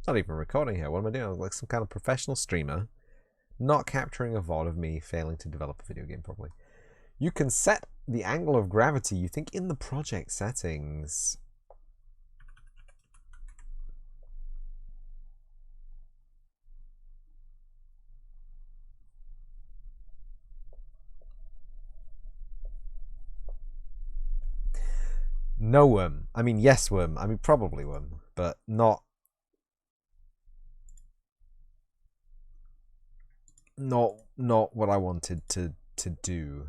Not even recording here. What am I doing? I'm like some kind of professional streamer, not capturing a VOD of me failing to develop a video game properly. You can set the angle of gravity, you think, in the project settings. No worm. I mean, yes worm. I mean, probably worm, but not what I wanted to do.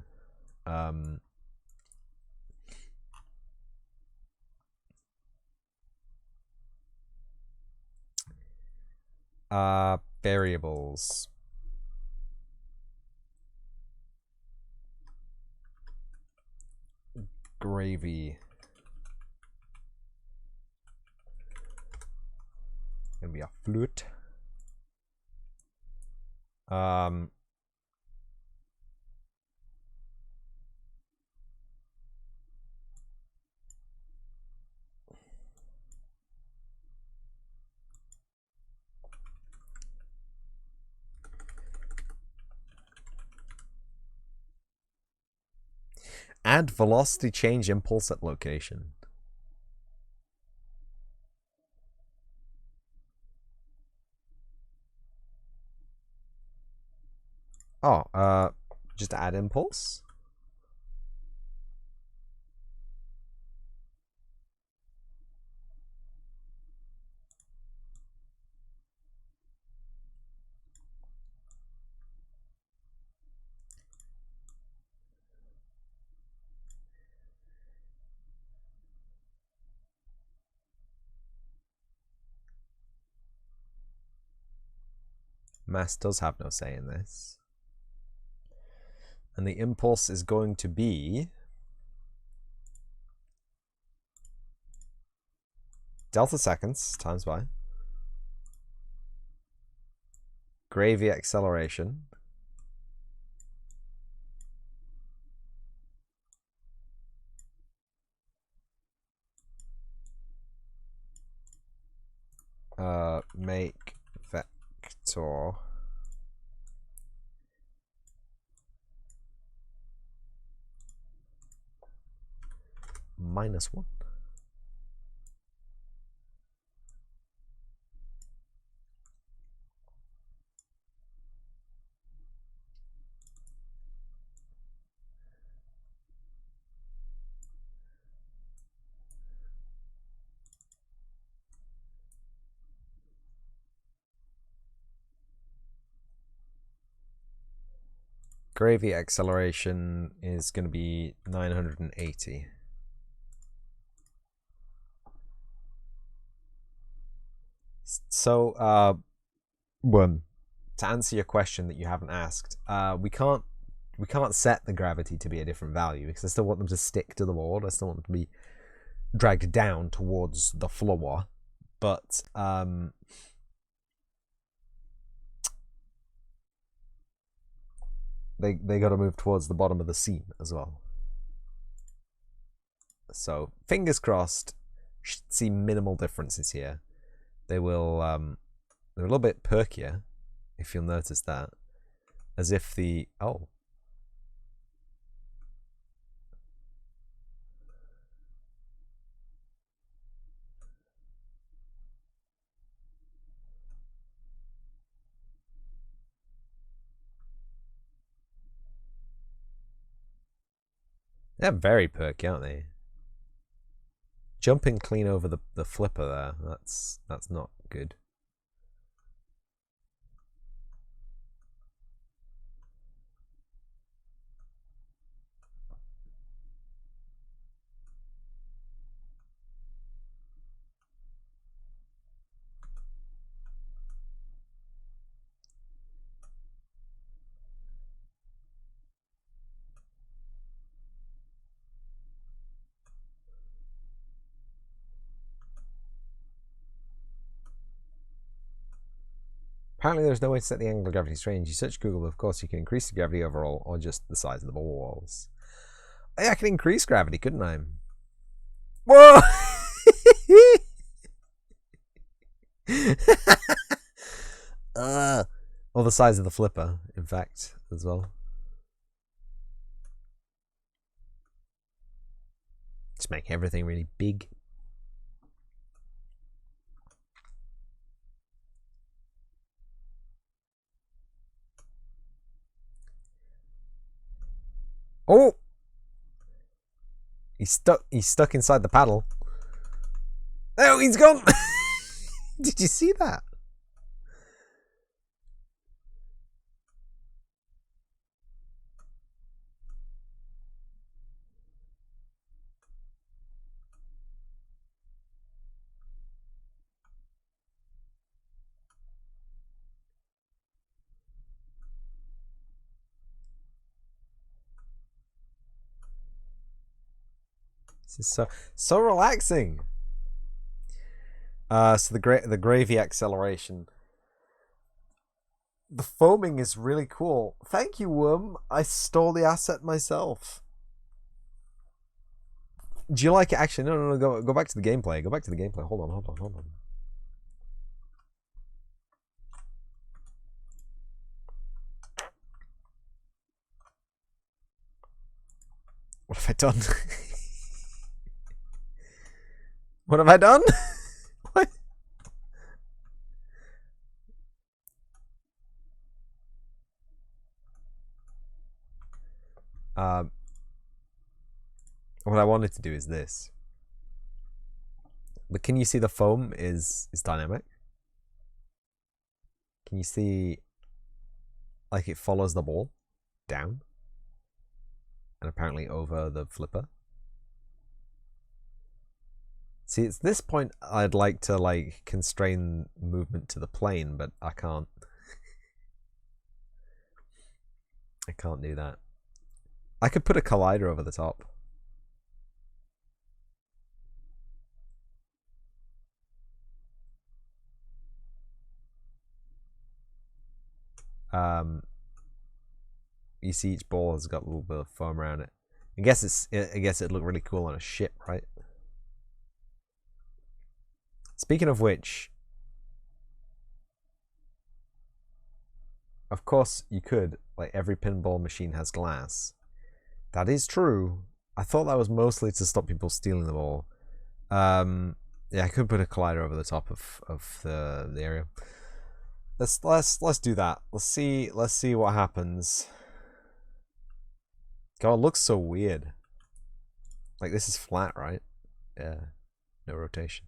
Variables. Gravy. Gonna be a flute. Add velocity change impulse at location. Oh, just add impulse? Mass does have no say in this. And the impulse is going to be delta seconds times by gravy acceleration make vector -1. Gravy acceleration is going to be 980. So, to answer your question that you haven't asked, we can't set the gravity to be a different value because I still want them to stick to the board. I still want them to be dragged down towards the floor, but they got to move towards the bottom of the scene as well. So fingers crossed, should see minimal differences here. They will they're a little bit perkier, if you'll notice that, as if the they're very perky, aren't they? Jumping clean over the flipper there, that's not good. Apparently there's no way to set the angle of gravity strange. You search Google, but of course you can increase the gravity overall or just the size of the balls. Hey, I can increase gravity, couldn't I? Whoa! Or the size of the flipper, in fact, as well. Just make everything really big. Oh! He's stuck inside the paddle. Oh, he's gone! Did you see that? This is so relaxing. So the gravy acceleration. The foaming is really cool. Thank you, Worm. I stole the asset myself. Do you like it? Actually, no. Go back to the gameplay. Go back to the gameplay. Hold on. What have I done? What have I done? What? What I wanted to do is this. But can you see the foam is dynamic? Can you see, like, it follows the ball down and apparently over the flipper? See, it's this point I'd like to, like, constrain movement to the plane, but I can't. I can't do that. I could put a collider over the top. You see each ball has got a little bit of foam around it. I guess it'd look really cool on a ship, right? Speaking of which, of course you could, like, every pinball machine has glass. That is true. I thought that was mostly to stop people stealing the ball. Yeah, I could put a collider over the top of the area. Let's do that. Let's see what happens. God, it looks so weird. Like, this is flat, right? Yeah, no rotation.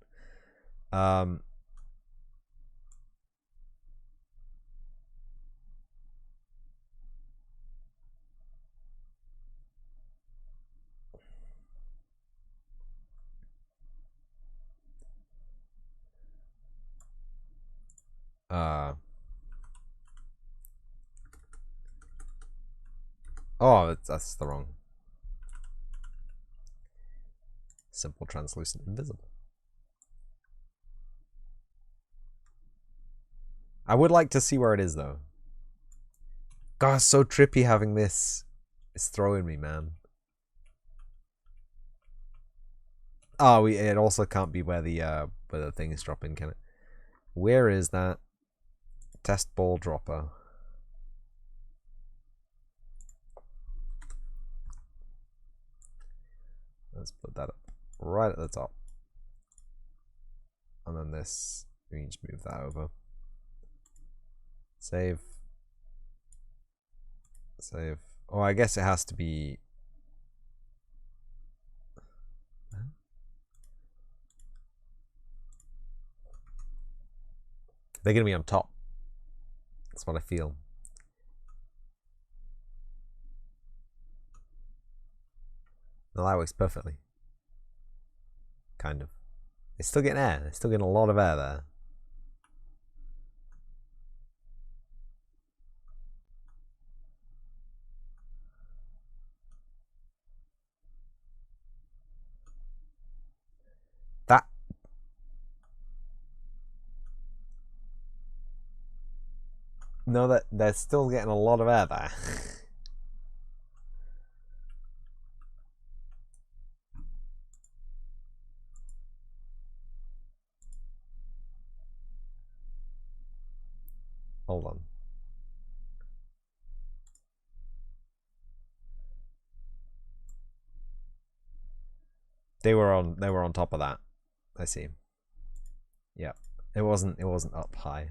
Oh, that's the wrong. Simple, translucent, invisible. I would like to see where it is, though. God, it's so trippy having this. It's throwing me, man. Oh, it also can't be where the thing is dropping, can it? Where is that test ball dropper? Let's put that up right at the top. And then this, we need to move that over. Save. Save. Oh, I guess it has to be. They're going to be on top. That's what I feel. No, that works perfectly. Kind of. They're still getting air. They're still getting a lot of air there. That. No, that they're still getting a lot of air there. Hold on. They were on top of that. I see. Yeah. It wasn't up high.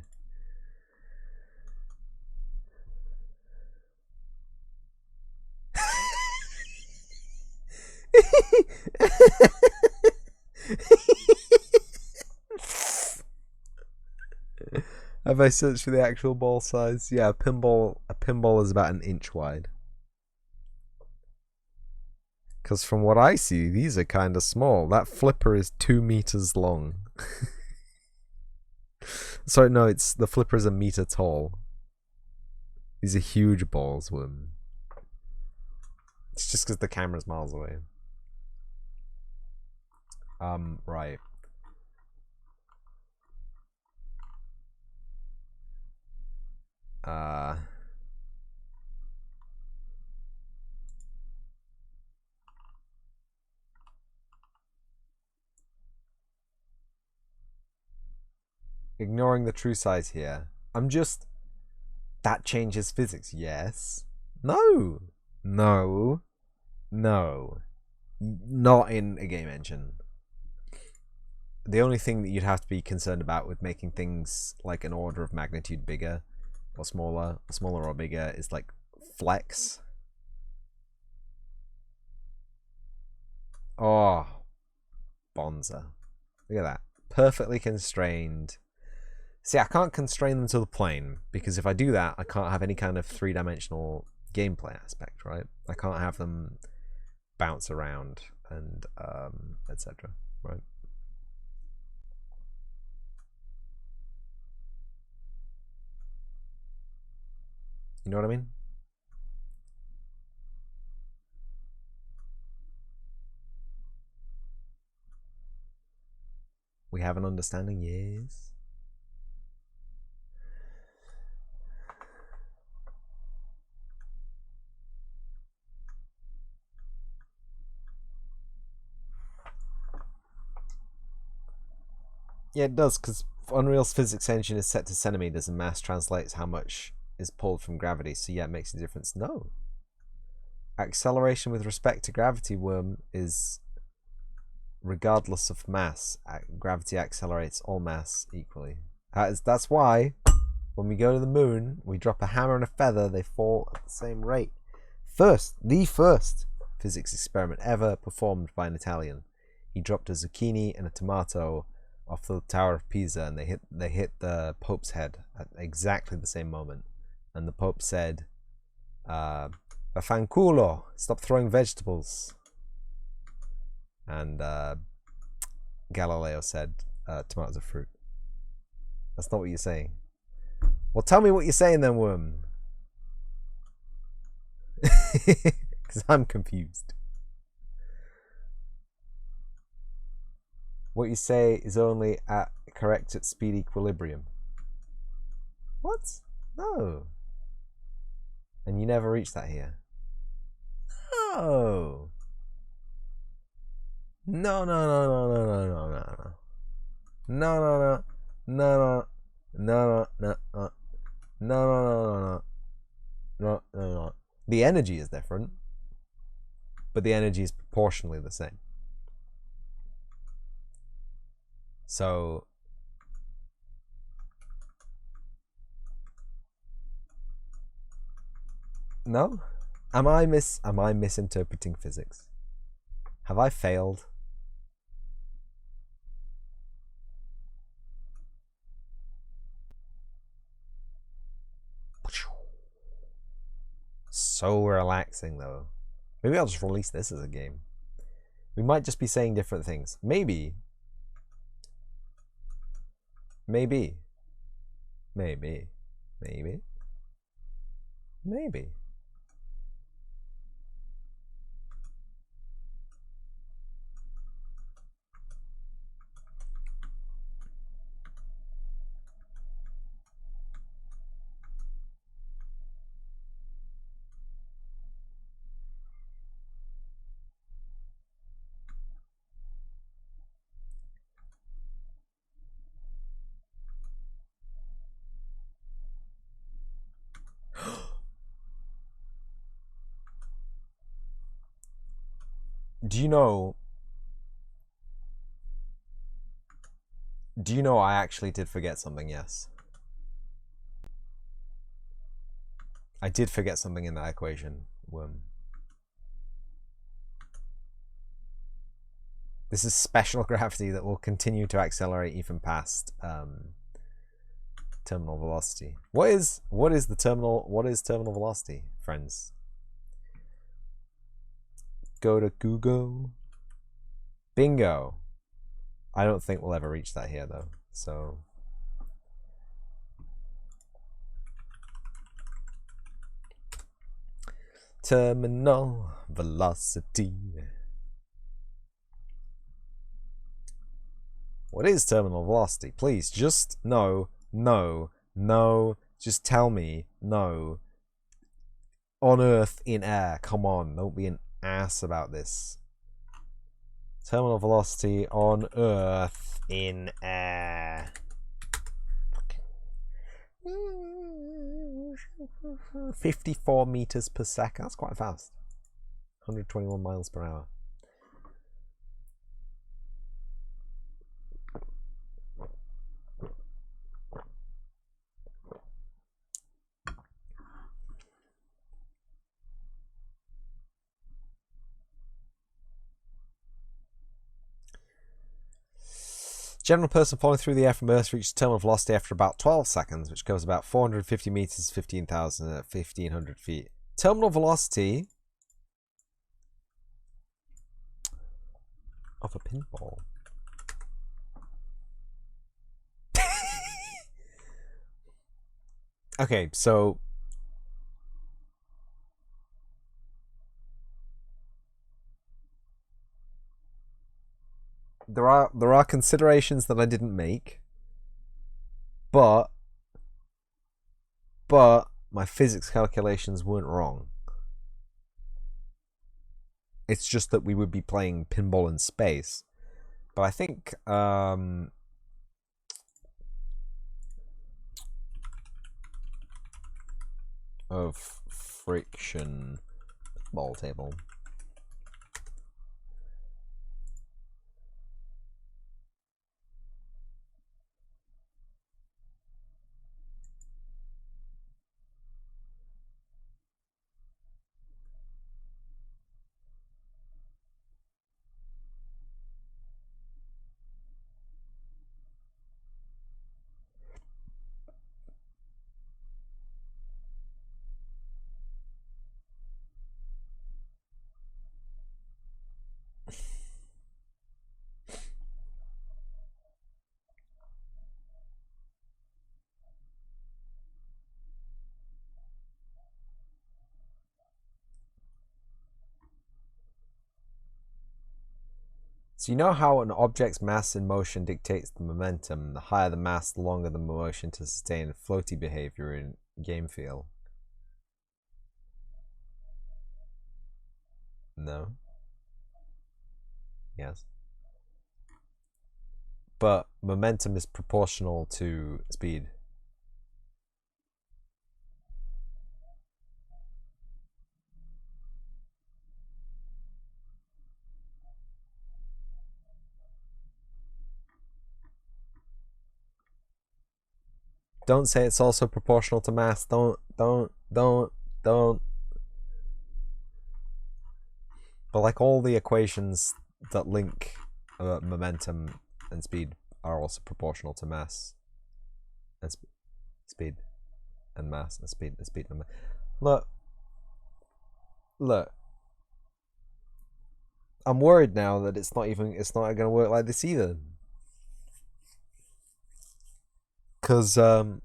Have I searched for the actual ball size? Yeah, a pinball is about 1 inch wide. Because from what I see, these are kind of small. That flipper is 2 meters long. Sorry, no, the flipper is 1 meter tall. These are huge balls, Worm. It's just because the camera's miles away. Right. Ignoring the true size here. That changes physics, yes. No. No. No. Not in a game engine. The only thing that you'd have to be concerned about with making things like an order of magnitude bigger or smaller or bigger is like flex. Oh, bonza. Look at that. Perfectly constrained. See, I can't constrain them to the plane because if I do that, I can't have any kind of three-dimensional gameplay aspect, right? I can't have them bounce around and etc. Right? You know what I mean? We have an understanding, yes. Yeah, it does, because Unreal's physics engine is set to centimeters and mass translates how much is pulled from gravity, so yeah, it makes a difference. No. Acceleration with respect to gravity, Worm, is regardless of mass. Gravity accelerates all mass equally. That's why when we go to the moon, we drop a hammer and a feather, they fall at the same rate. The first physics experiment ever performed by an Italian. He dropped a zucchini and a tomato off the Tower of Pisa, and they hit the Pope's head at exactly the same moment. And the Pope said, "Vaffanculo, stop throwing vegetables." And Galileo said, "Tomatoes are fruit." That's not what you're saying. Well, tell me what you're saying then, Worm. Because I'm confused. What you say is only correct at speed equilibrium. What? No. And you never reach that here. No. No, no, no, no, no, no, no, no. No, no, no. No, no. No, no, no. No, no, no, no, no. No, no, no. The energy is different, but the energy is proportionally the same. So no? Am I misinterpreting physics? Have I failed? So relaxing though. Maybe I'll just release this as a game. We might just be saying different things. Maybe. Maybe. Maybe. Maybe. Maybe. Do you know? Do you know I actually did forget something? Yes. I did forget something in that equation. This is special gravity that will continue to accelerate even past terminal velocity. What is terminal velocity, friends? Go to Google. Bingo. I don't think we'll ever reach that here though. So terminal velocity. What is terminal velocity? Please, just no. Just tell me no. On Earth, in air. Come on, don't be an ass about this. Terminal velocity on Earth, in air. 54 meters per second. That's quite fast. 121 miles per hour. General person falling through the air from Earth reaches terminal velocity after about 12 seconds, which goes about 450 meters, 15,000 at 1,500 feet. Terminal velocity of a pinball. Okay, so there are considerations that I didn't make, but my physics calculations weren't wrong. It's just that we would be playing pinball in space. But I think of friction ball table. So you know how an object's mass in motion dictates the momentum. The higher the mass, the longer the motion to sustain floaty behavior in game feel. No. Yes. But momentum is proportional to speed. Don't say it's also proportional to mass. Don't. But like all the equations that link momentum and speed are also proportional to mass and speed and mass and speed and speed and mass. Look. I'm worried now that it's not going to work like this either. Because no,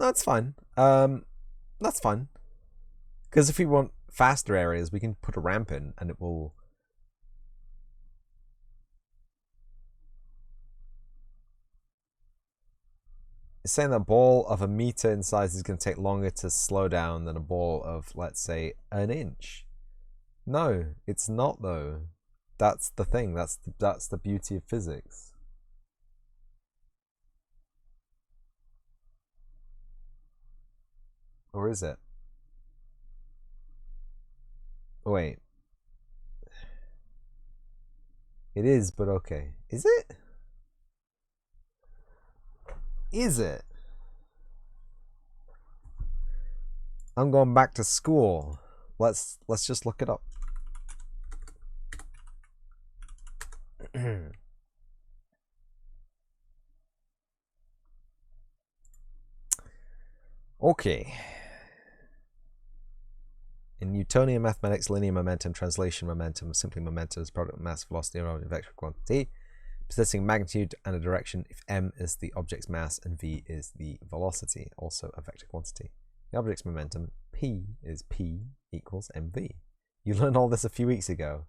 that's fine. That's fine. Because if we want faster areas, we can put a ramp in and it will. It's saying that a ball of a meter in size is going to take longer to slow down than a ball of, let's say, an inch. No, it's not though. That's the thing. That's the beauty of physics. Or is it? Wait. It is, but okay. Is it? Is it? I'm going back to school. Let's just look it up. Okay. In Newtonian mathematics, linear momentum, translation momentum, simply momentum is product of mass, velocity, and vector quantity, possessing magnitude and a direction if m is the object's mass and v is the velocity, also a vector quantity. The object's momentum, p, is p equals mv. You learned all this a few weeks ago.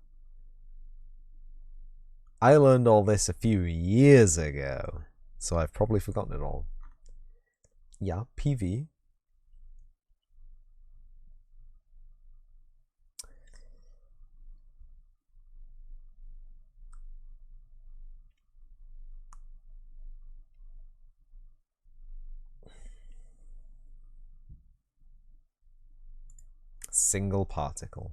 I learned all this a few years ago, so I've probably forgotten it all. Yeah, PV. Single particle.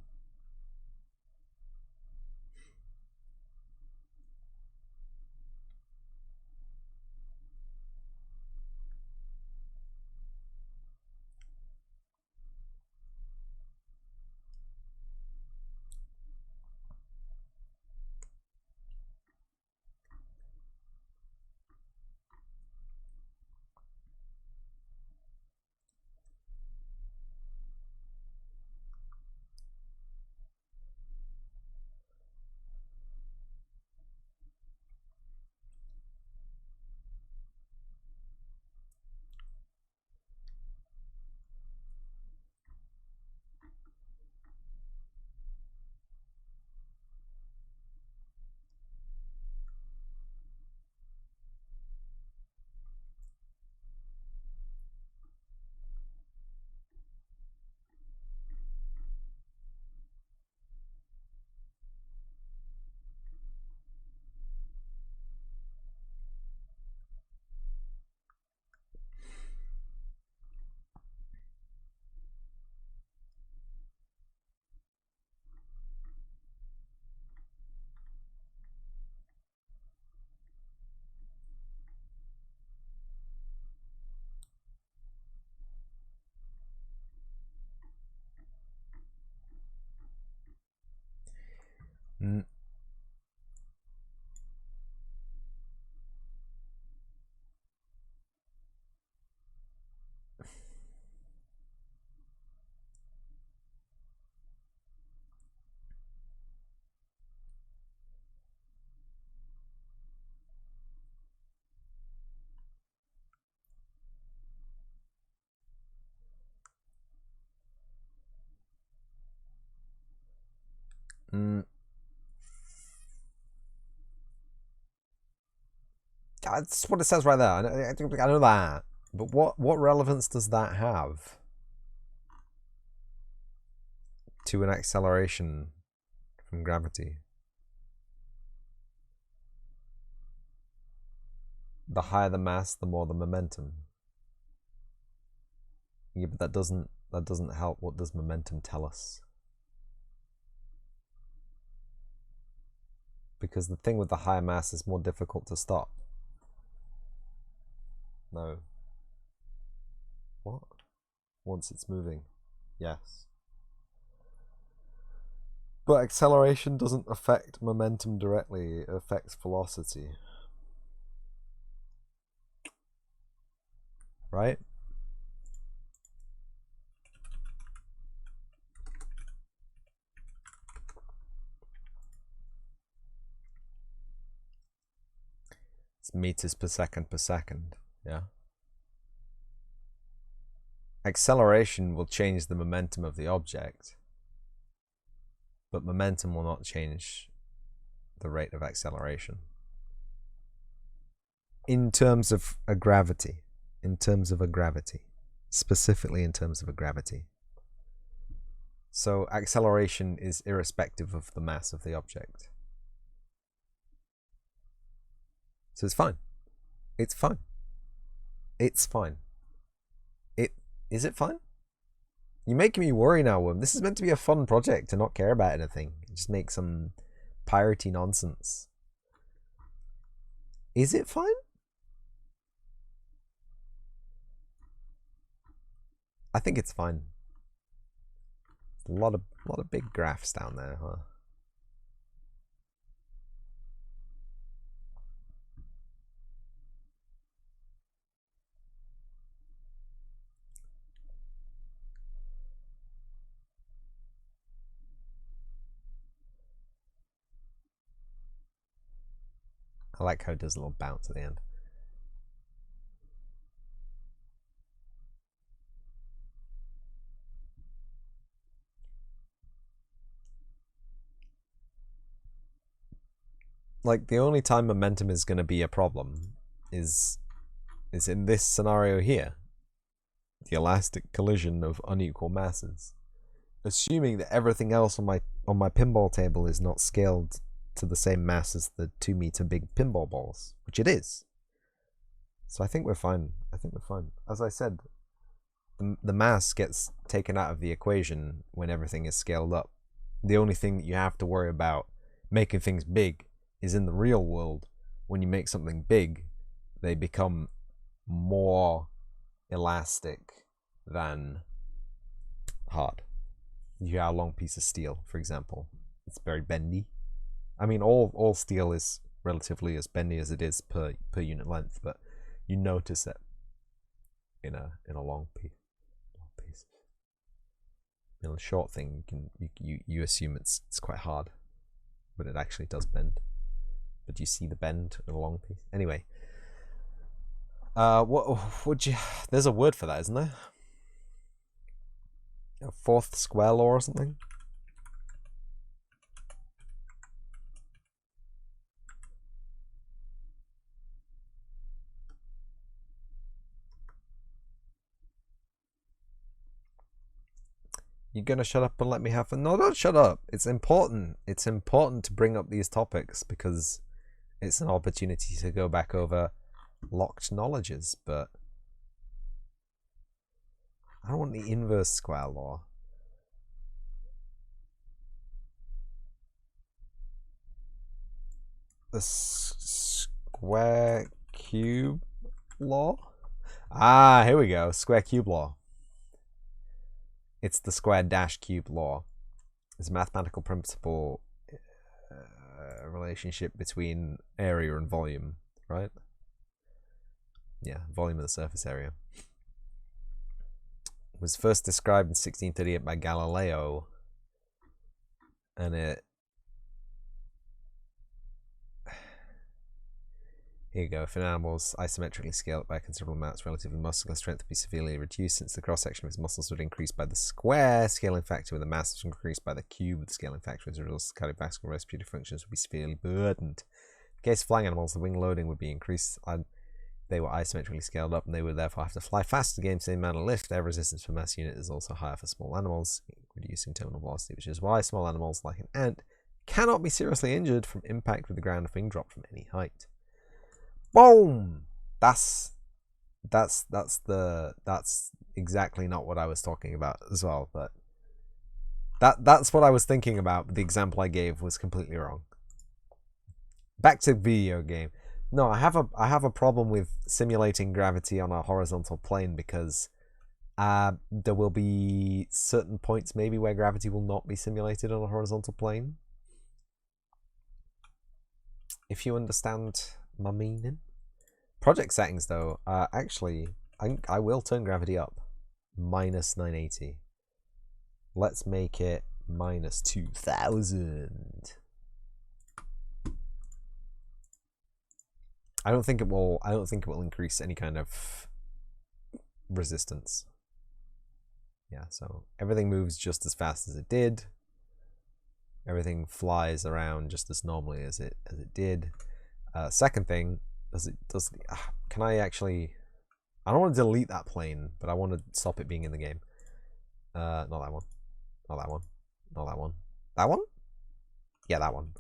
That's what it says right there. I know that. But what relevance does that have to an acceleration from gravity? The higher the mass, the more the momentum. Yeah, but that doesn't help. What does momentum tell us? Because the thing with the higher mass is more difficult to stop. No. What? Once it's moving. Yes. But acceleration doesn't affect momentum directly, it affects velocity. Right? It's meters per second, yeah? Acceleration will change the momentum of the object, but momentum will not change the rate of acceleration. In terms of a gravity. In terms of a gravity. Specifically in terms of a gravity. So acceleration is irrespective of the mass of the object. So it's fine. It's fine. It's fine. Is it fine? You're making me worry now, Worm. This is meant to be a fun project to not care about anything. Just make some piratey nonsense. Is it fine? I think it's fine. A lot of big graphs down there, huh? I like how it does a little bounce at the end. Like, the only time momentum is going to be a problem is in this scenario here. The elastic collision of unequal masses. Assuming that everything else on my pinball table is not scaled to the same mass as the 2 meter big pinball balls, which it is. So I think we're fine. As I said, the mass gets taken out of the equation when everything is scaled up. The only thing that you have to worry about making things big is in the real world. When you make something big, they become more elastic than hard. You got a long piece of steel, for example. It's very bendy. I mean, all steel is relatively as bendy as it is per unit length, but you notice it in a long piece. In a short thing, you assume it's quite hard, but it actually does bend. But you see the bend in a long piece. Anyway, what would you? There's a word for that, isn't there? A fourth square law or something? You're gonna shut up and let me have fun? No, don't shut up. It's important. It's important to bring up these topics because it's an opportunity to go back over locked knowledges, but I don't want the inverse square law. The square cube law? Ah, here we go. Square cube law. It's the square dash cube law. It's a mathematical principle relationship between area and volume, right? Yeah, volume of the surface area. It was first described in 1638 by Galileo, and here you go. If an animal's isometrically scaled by a considerable amount, its relative muscular strength would be severely reduced since the cross-section of its muscles would increase by the square scaling factor with the mass would increase by the cube of the scaling factor. As a result, cardiovascular and respiratory functions would be severely burdened. In the case of flying animals, the wing loading would be increased. They were isometrically scaled up, and they would therefore have to fly faster to gain the same amount of lift. Their resistance per mass unit is also higher for small animals, reducing terminal velocity, which is why small animals like an ant cannot be seriously injured from impact with the ground if being dropped from any height. Boom! That's exactly not what I was talking about as well, but that's what I was thinking about, but the example I gave was completely wrong. Back to video game. No, I have a problem with simulating gravity on a horizontal plane because there will be certain points maybe where gravity will not be simulated on a horizontal plane. If you understand my meaning. Project settings though, actually, I will turn gravity up. Minus 980. Let's make it minus 2000. I don't think it will increase any kind of resistance. Yeah, so everything moves just as fast as it did. Everything flies around just as normally as it did. Second thing, can I actually? I don't want to delete that plane, but I want to stop it being in the game. Not that one. Not that one. Not that one. That one? Yeah, that one.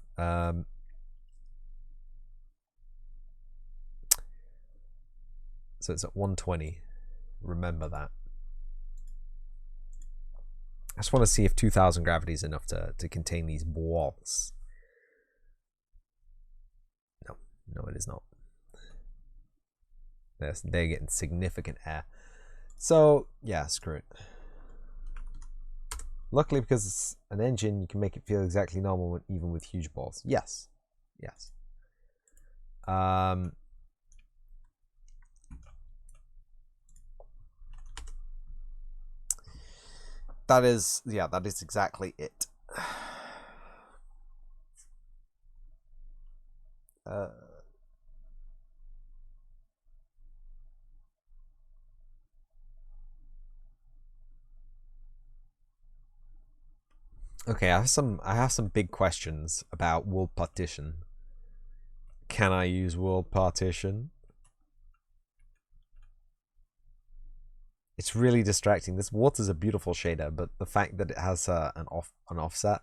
So it's at 120. Remember that. I just want to see if 2000 gravity is enough to contain these walls. No, it is not. They're getting significant air. So, yeah, screw it. Luckily, because it's an engine, you can make it feel exactly normal even with huge balls. Yes. Yes. That is exactly it. Okay, I have some big questions about world partition. Can I use world partition? It's really distracting. This water's a beautiful shader, but the fact that it has an offset,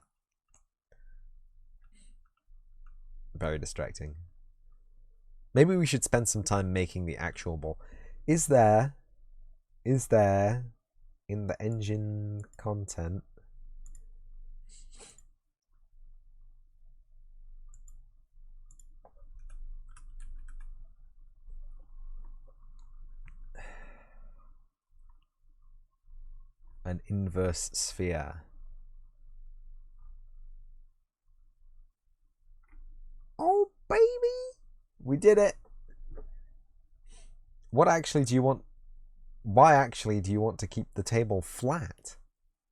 very distracting. Maybe we should spend some time making the actual ball. Is there in the engine content an inverse sphere? Oh, baby! We did it! What actually do you want? Why actually do you want to keep the table flat?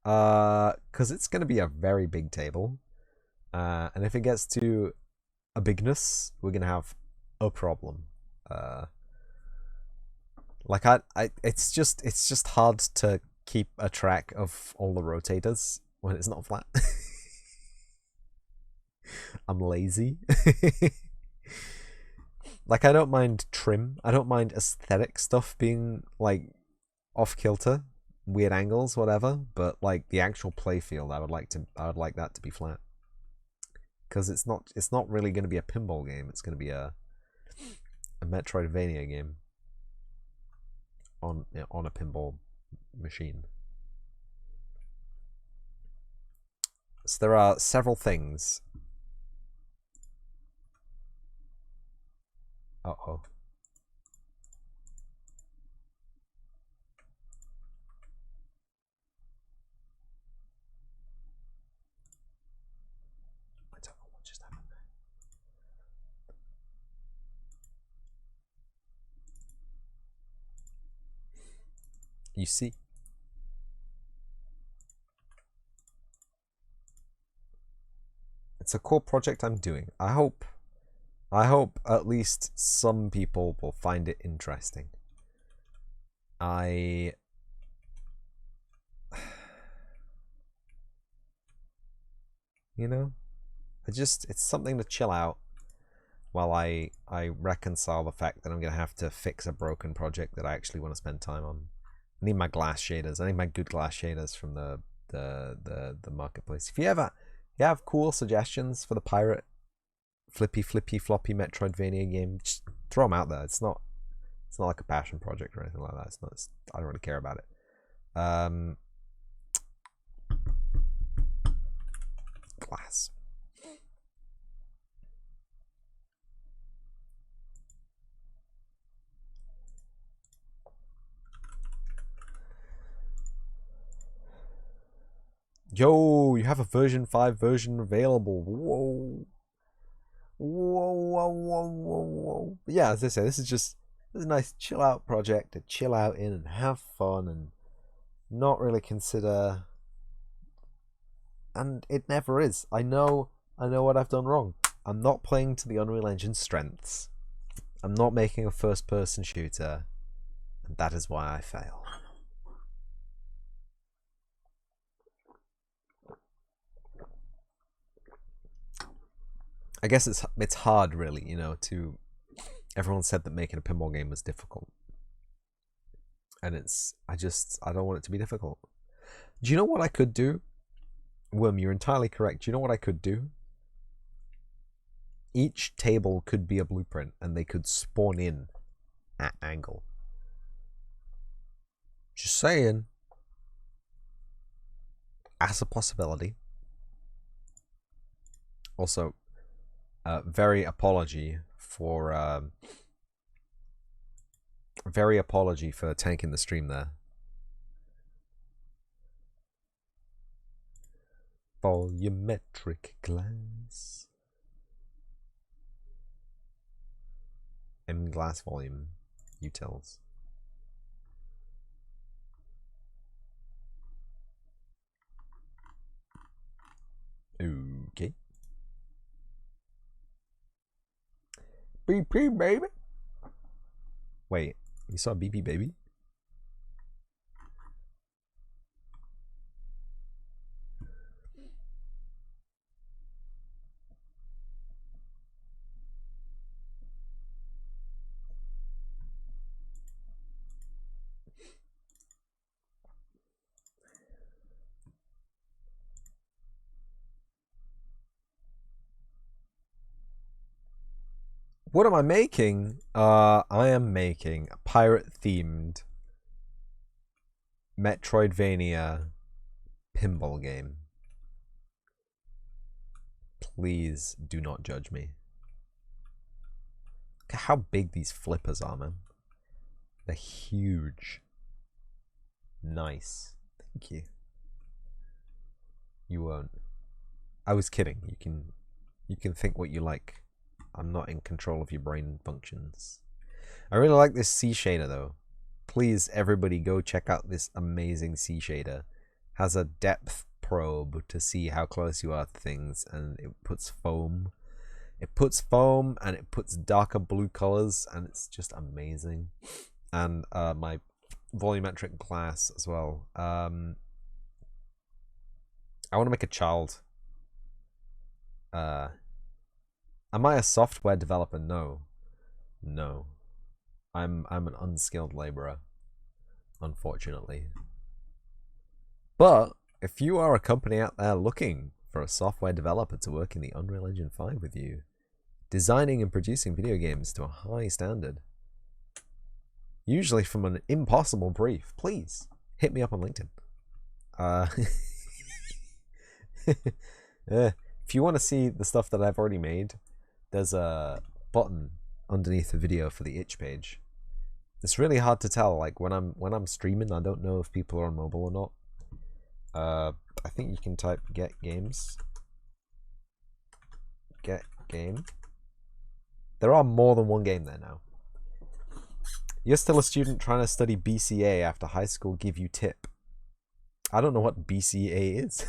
Because it's going to be a very big table. And if it gets to a bigness, we're going to have a problem. Like it's just hard to keep a track of all the rotators when it's not flat. I'm lazy. Like, I don't mind trim. I don't mind aesthetic stuff being like off kilter, weird angles, whatever. But like the actual play field, I would like that to be flat. Because it's not really going to be a pinball game. It's going to be a Metroidvania game on a pinball machine. So there are several things. Uh-oh. I don't know what just happened there. You see? It's a cool project I'm doing. I hope at least some people will find it interesting. You know, it's something to chill out while I reconcile the fact that I'm gonna have to fix a broken project that I actually want to spend time on. I need my glass shaders. I need my good glass shaders from the marketplace. If you have cool suggestions for the pirate floppy Metroidvania game, just throw them out there. It's not like a passion project or anything like that. I don't really care about it. Glass. Yo, you have a version 5 version available. Whoa. Whoa. Yeah, as I say, this is a nice chill out project to chill out in and have fun and not really consider. And it never is. I know what I've done wrong. I'm not playing to the Unreal Engine strengths. I'm not making a first person shooter. And that is why I fail. I guess it's hard, really, you know, to... Everyone said that making a pinball game was difficult. And I don't want it to be difficult. Do you know what I could do? Worm, you're entirely correct. You know what I could do? Each table could be a blueprint, and they could spawn in at angle. Just saying. As a possibility. Also, very apology for tanking the stream there. Volumetric glass. M glass volume utils. Okay. BP baby. Wait, you saw BP baby? What am I making? I am making a pirate-themed Metroidvania pinball game. Please do not judge me. Look at how big these flippers are, man. They're huge. Nice. Thank you. You won't. I was kidding. You can think what you like. I'm not in control of your brain functions. I really like this C shader though. Please, everybody, go check out this amazing C shader. Has a depth probe to see how close you are to things, and it puts foam. It puts foam and it puts darker blue colors, and it's just amazing. And my volumetric glass as well. I want to make a child. Am I a software developer? No. No. I'm an unskilled laborer, unfortunately. But if you are a company out there looking for a software developer to work in the Unreal Engine 5 with you, designing and producing video games to a high standard, usually from an impossible brief, please hit me up on LinkedIn. If you want to see the stuff that I've already made, there's a button underneath the video for the itch page. It's really hard to tell. Like when I'm streaming, I don't know if people are on mobile or not. I think you can type get games. Get game. There are more than one game there now. You're still a student trying to study BCA after high school. Give you tip. I don't know what BCA is.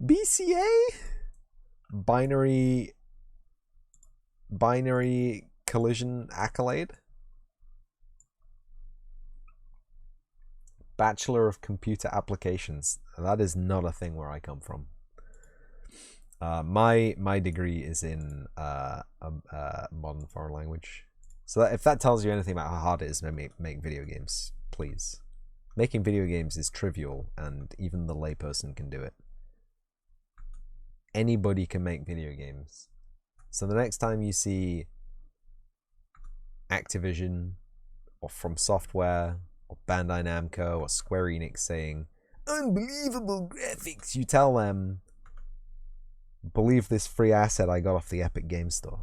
BCA? Binary collision accolade? Bachelor of Computer Applications. That is not a thing where I come from. My degree is in modern foreign language. So if that tells you anything about how hard it is to make video games, please. Making video games is trivial, and even the layperson can do it. Anybody can make video games. So the next time you see Activision or From Software or Bandai Namco or Square Enix saying unbelievable graphics, you tell them, believe this free asset I got off the Epic Game Store.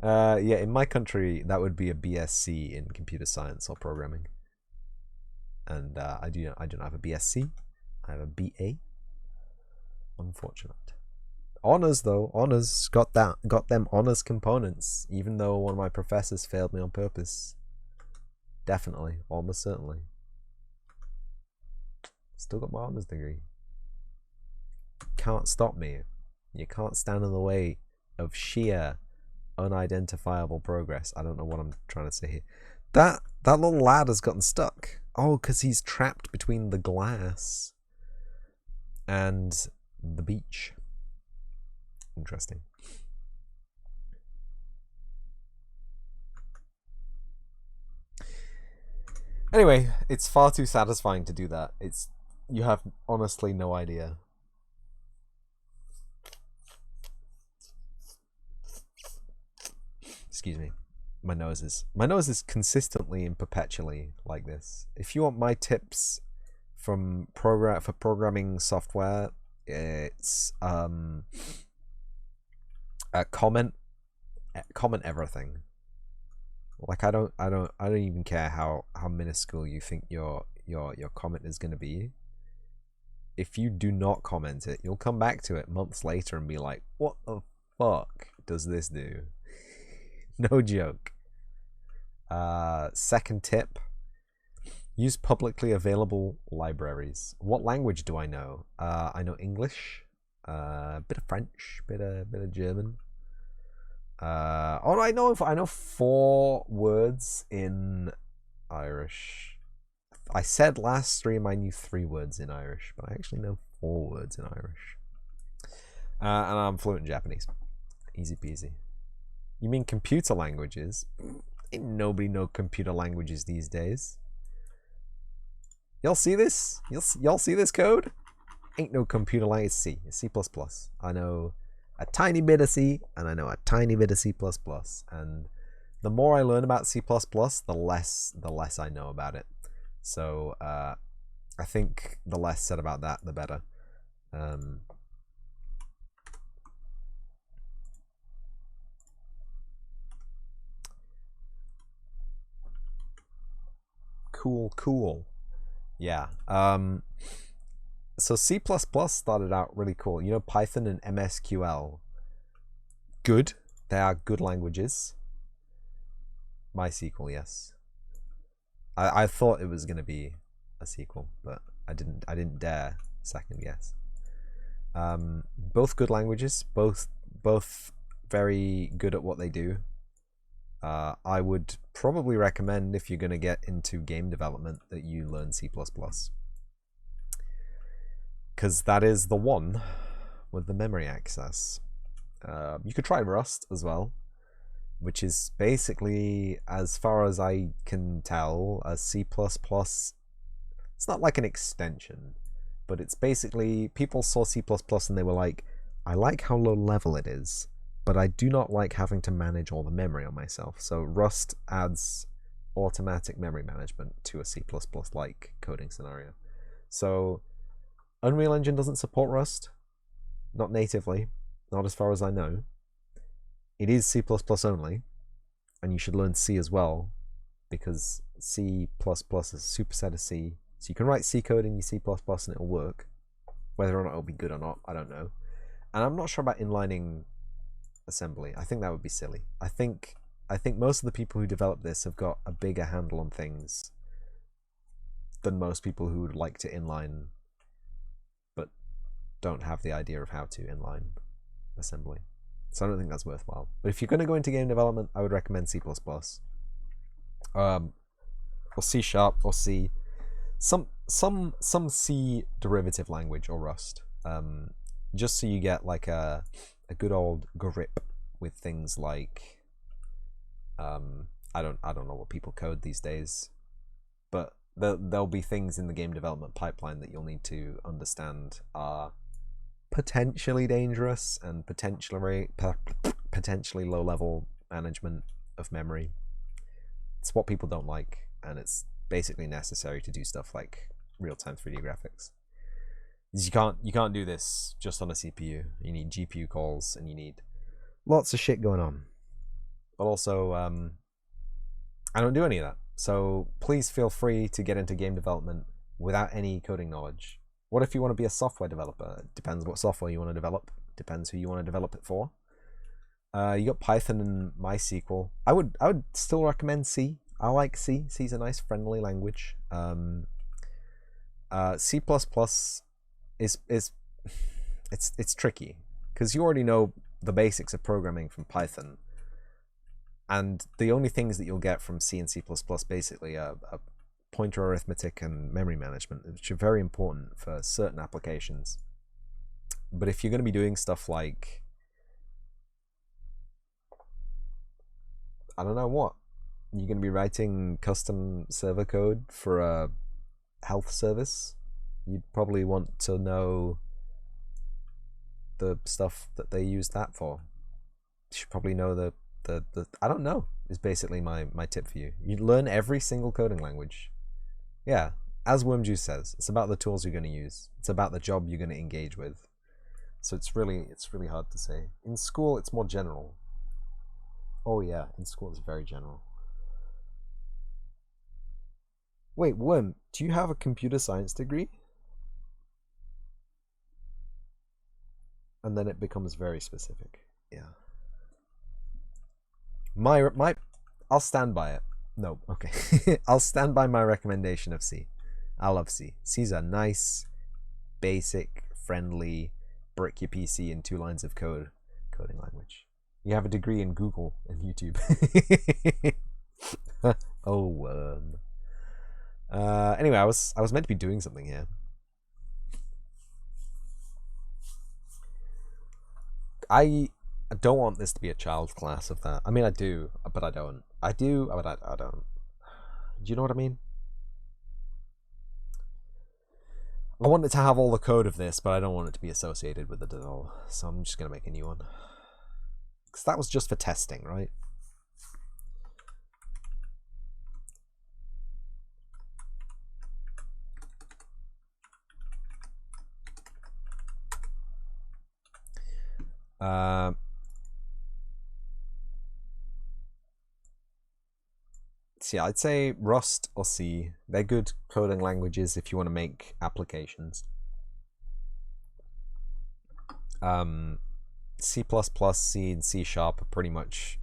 Yeah, in my country that would be a BSc in computer science or programming, and I don't have a BSc. I have a BA. Unfortunate. Honors though, honors got them honors components, even though one of my professors failed me on purpose. Definitely, almost certainly. Still got my honors degree. Can't stop me. You can't stand in the way of sheer unidentifiable progress. I don't know what I'm trying to say here. That little lad has gotten stuck. Oh, because he's trapped between the glass and the beach. Interesting. Anyway, it's far too satisfying to do that. You have honestly no idea. Excuse me. My nose is consistently and perpetually like this. If you want my tips for programming software, it's comment everything. Like I don't even care how minuscule you think your comment is going to be. If you do not comment it, you'll come back to it months later and be like, what the fuck does this do? No joke. Second tip, use publicly available libraries. What language do I know? I know English, a bit of French, bit of German. I know 4 words in Irish. I said last stream I knew 3 words in Irish, but I actually know 4 words in Irish. And I'm fluent in Japanese. Easy peasy. You mean computer languages? Ain't nobody know computer languages these days. Y'all see this? Y'all see this code? Ain't no computer language. It's C. It's C++. I know a tiny bit of C, and I know a tiny bit of C++. And the more I learn about C++, the less I know about it. So I think the less said about that, the better. Cool. Yeah. So C++ started out really cool. You know, Python and MSQL. Good. They are good languages. MySQL, yes. I thought it was gonna be a sequel, but I didn't dare second guess. Both good languages, both very good at what they do. I would probably recommend, if you're going to get into game development, that you learn C++. Because that is the one with the memory access. You could try Rust as well, which is basically, as far as I can tell, a C++. It's not like an extension, but it's basically, people saw C++ and they were like, I like how low level it is, but I do not like having to manage all the memory on myself. So Rust adds automatic memory management to a C++-like coding scenario. So Unreal Engine doesn't support Rust, not natively, not as far as I know. It is C++ only, and you should learn C as well, because C++ is a superset of C. So you can write C code in your C++ and it'll work. Whether or not it'll be good or not, I don't know. And I'm not sure about inlining assembly. I think that would be silly. I think most of the people who develop this have got a bigger handle on things than most people who would like to inline but don't have the idea of how to inline assembly. So I don't think that's worthwhile. But if you're going to go into game development, I would recommend C++. Or C# or C. Some C derivative language or Rust. Just so you get like a good old grip with things like I don't know what people code these days, but there'll be things in the game development pipeline that you'll need to understand are potentially dangerous and potentially low level management of memory. It's what people don't like, and it's basically necessary to do stuff like real-time 3D graphics. You can't do this just on a CPU. You need GPU calls, and you need lots of shit going on. But also, I don't do any of that. So please feel free to get into game development without any coding knowledge. What if you want to be a software developer? It depends what software you want to develop. Depends who you want to develop it for. You got Python and MySQL. I would still recommend C. I like C. C's a nice friendly language. C++ is it's tricky because you already know the basics of programming from Python, and the only things that you'll get from C and C++ basically are pointer arithmetic and memory management, which are very important for certain applications. But if you're going to be doing stuff like, I don't know what, You're going to be writing custom server code for a health service. You'd probably want to know the stuff that they use that for. You should probably know the I don't know, is basically my tip for you. You learn every single coding language. Yeah, as Wormjuice says, it's about the tools you're going to use. It's about the job you're going to engage with. So it's really hard to say. In school, it's more general. Oh yeah, in school it's very general. Wait, Worm, do you have a computer science degree? And then it becomes very specific. Yeah. I'll stand by it. No, okay. I'll stand by my recommendation of C. I love C. C's a nice, basic, friendly, brick your PC in 2 lines of coding language. You have a degree in Google and YouTube. Oh, anyway, I was meant to be doing something here. I don't want this to be a child class of that. I mean, I do, but I don't. I do, but I don't. Do you know what I mean? I want it to have all the code of this, but I don't want it to be associated with it at all. So I'm just going to make a new one. Because that was just for testing, right? So yeah, I'd say Rust or C. They're good coding languages if you want to make applications. C++, C, and C# are pretty much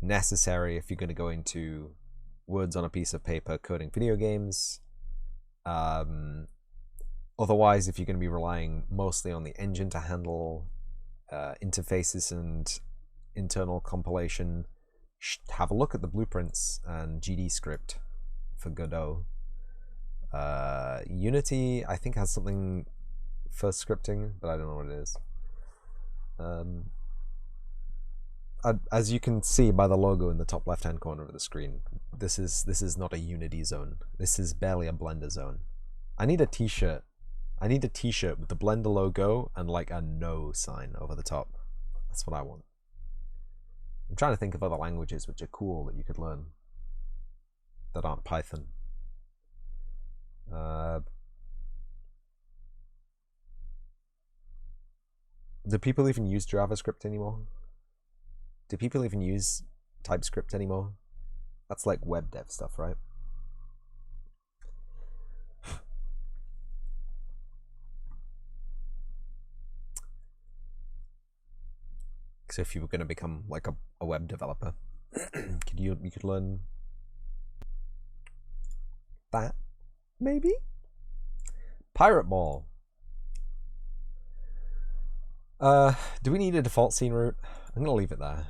necessary if you're going to go into words on a piece of paper coding video games. Otherwise, if you're going to be relying mostly on the engine to handle interfaces and internal compilation, have a look at the blueprints and GD script for Godot. Unity, I think, has something for scripting, but I don't know what it is. As you can see by the logo in the top left-hand corner of the screen, this is not a Unity zone. This is barely a Blender zone. I need a t-shirt. I need a t-shirt with the Blender logo and like a no sign over the top. That's what I want. I'm trying to think of other languages which are cool that you could learn that aren't Python. Do people even use JavaScript anymore? Do people even use TypeScript anymore? That's like web dev stuff, right? So if you were going to become like a web developer, you could learn that, maybe? Pirate Ball. Do we need a default scene route? I'm gonna leave it there.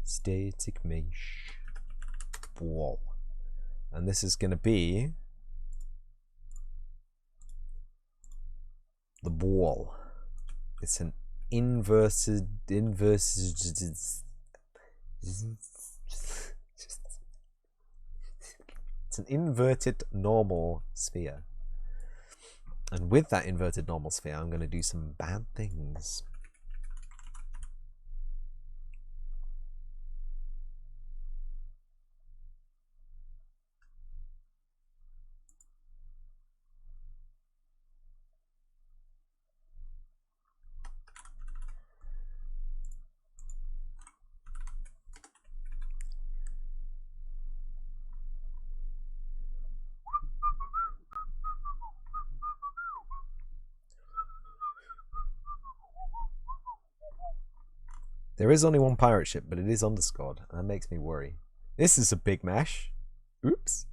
Static mesh ball. And this is gonna be the ball. It's an inverted it's an inverted normal sphere. And with that inverted normal sphere, I'm going to do some bad things. There is only one pirate ship, but it is underscored. That makes me worry. This is a big mesh. Oops.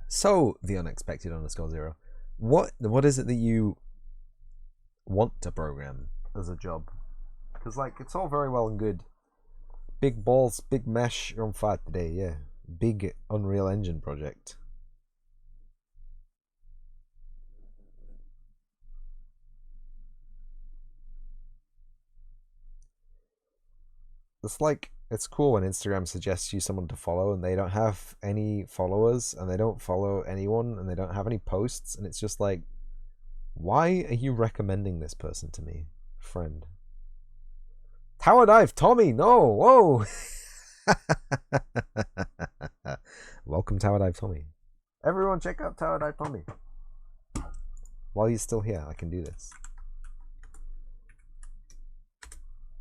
So, the unexpected _0. What is it that you want to program as a job? Because, like, it's all very well and good. Big balls, big mesh, you're on fire today, yeah. Big Unreal Engine project. It's like, it's cool when Instagram suggests you someone to follow and they don't have any followers and they don't follow anyone and they don't have any posts, and it's just like, why are you recommending this person to me, friend? Tower Dive Tommy, no, whoa. Welcome, Tower Dive Tommy. Everyone check out Tower Dive Tommy. While he's still here, I can do this.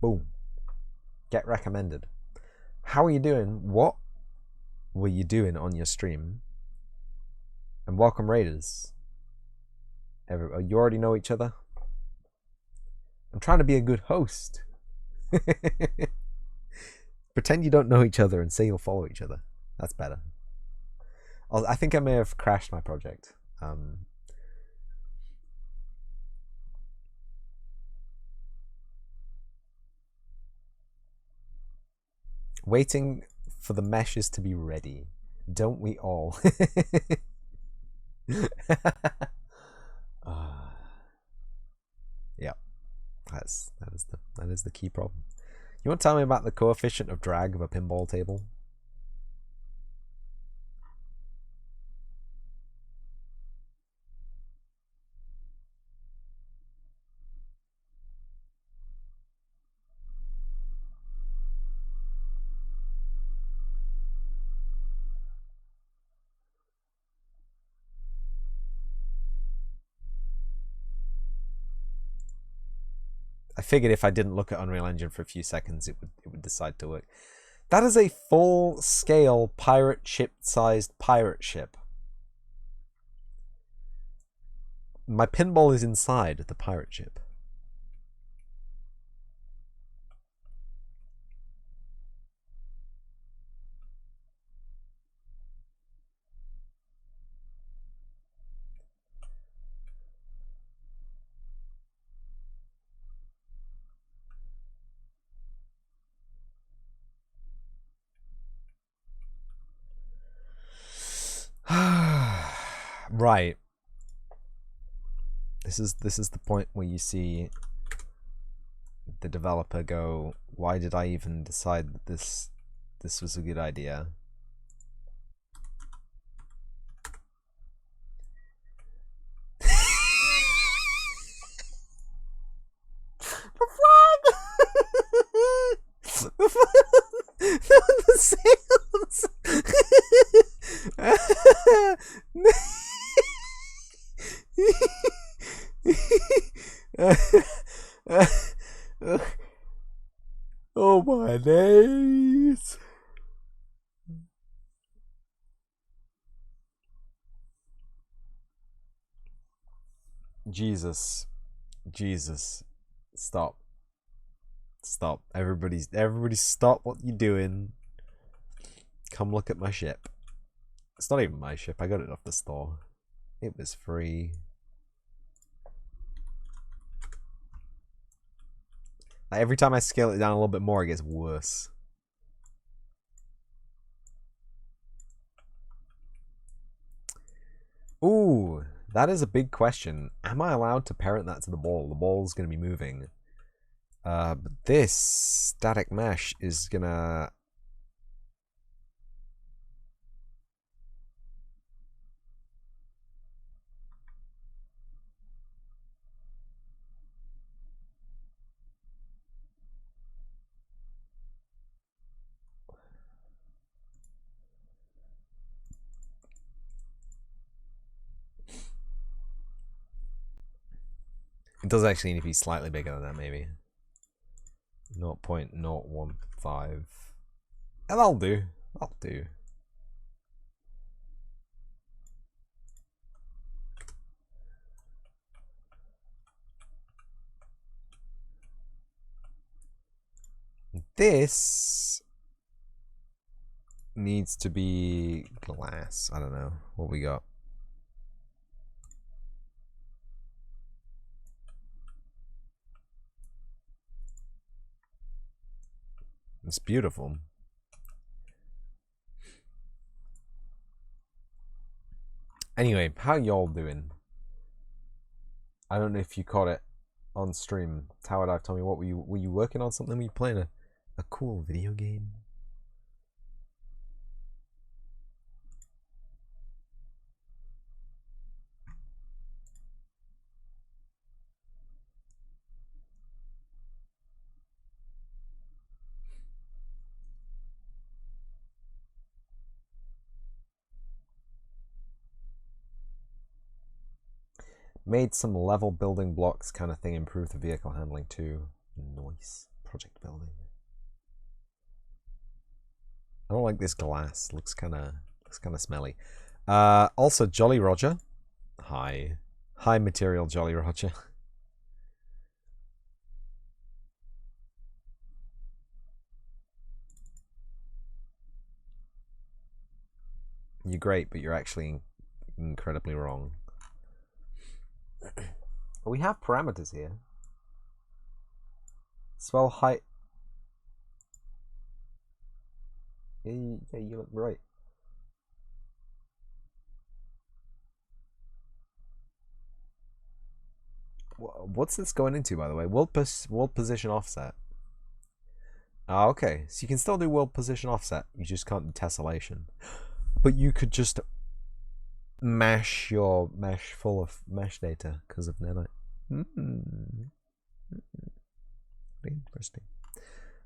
Boom. Get recommended. How are you doing? What were you doing on your stream? And welcome, Raiders. You already know each other? I'm trying to be a good host. Pretend you don't know each other and say you'll follow each other. That's better. I think I may have crashed my project. Waiting for the meshes to be ready. Don't we all? Yeah, that is the key problem. You want to tell me about the coefficient of drag of a pinball table? I figured if I didn't look at Unreal Engine for a few seconds, it would decide to work. That is a full-scale pirate ship-sized pirate ship. My pinball is inside the pirate ship. Right. This is the point where you see the developer go, why did I even decide that this was a good idea? The flag! The sails! Oh my days. Jesus. Stop. Everybody stop what you're doing. Come look at my ship. It's not even my ship. I got it off the store. It was free. Like, every time I scale it down a little bit more, it gets worse. Ooh, that is a big question. Am I allowed to parent that to the ball? The ball's going to be moving. But this static mesh is going to... It does actually need to be slightly bigger than that, maybe. 0.015. And that'll do. That'll do. This needs to be glass. I don't know what we got. It's beautiful. Anyway, how y'all doing? I don't know if you caught it on stream. Tower Dive told me, what were you working on something? Were you playing a cool video game? Made some level building blocks kind of thing, improved the vehicle handling too. Nice. Project building. I don't like this glass. Looks kind of smelly. Also, Jolly Roger. Hi. Hi, material Jolly Roger. You're great, but you're actually incredibly wrong. We have parameters here. Swell height. Yeah, you look right. What's this going into, by the way? World position offset. Ah, okay. So you can still do world position offset. You just can't do tessellation. But you could just mash your mesh full of mesh data because of nanite. Interesting.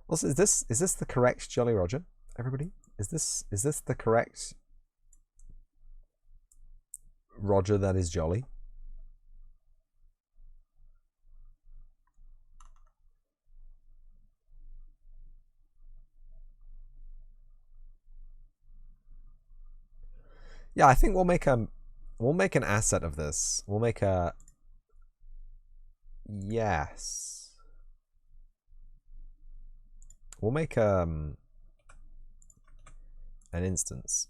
Also, is this the correct Jolly Roger? Everybody, is this the correct Roger that is Jolly? Yeah, I think we'll make an asset of this. We'll make a yes. We'll make an instance.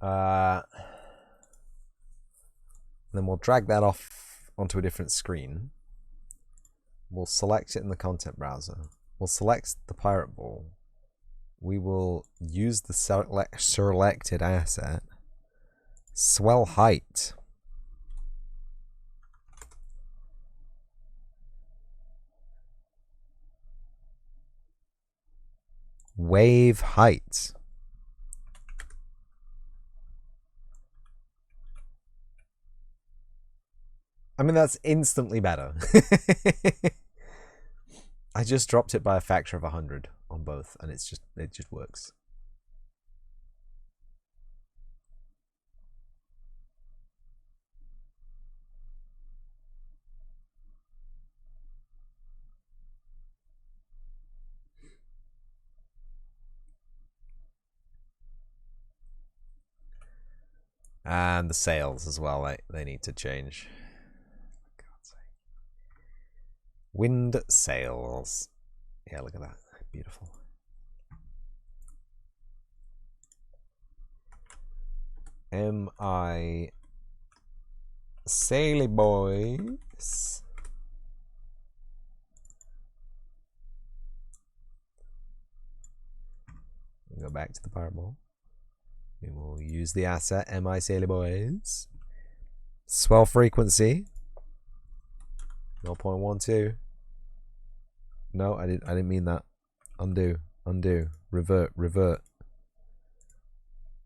Then we'll drag that off onto a different screen. We'll select it in the content browser. We'll select the pirate ball. We will use the selected asset. Swell height. Wave height. I mean, that's instantly better. I just dropped it by a factor of 100 on both, and it just works. And the sails as well, they need to change. For God's sake. Wind sails. Yeah, look at that. Beautiful. M.I. Saily boys. Go back to the fireball. We will use the asset M.I. Saily boys. Swell frequency. 0.12. No, I didn't mean that. Undo. Revert.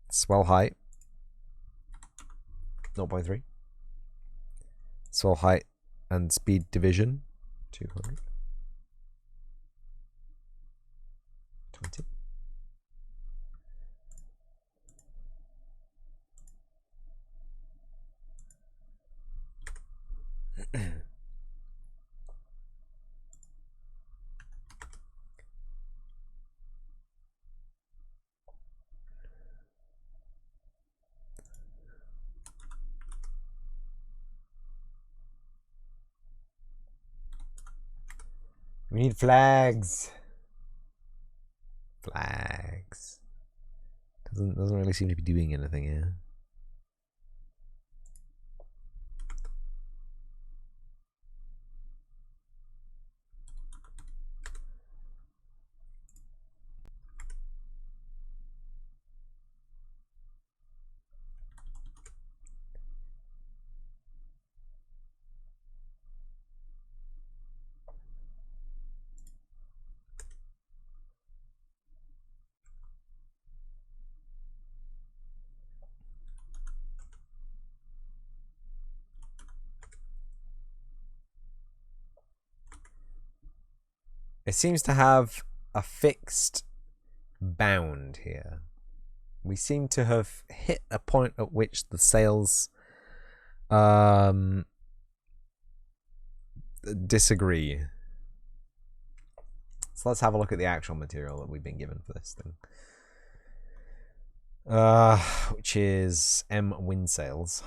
Swell height. 0.3. Swell height and speed division. 200. 20. We need flags. Flags. Doesn't really seem to be doing anything here. It seems to have a fixed bound here. We seem to have hit a point at which the sails disagree. So let's have a look at the actual material that we've been given for this thing. Which is M wind sails.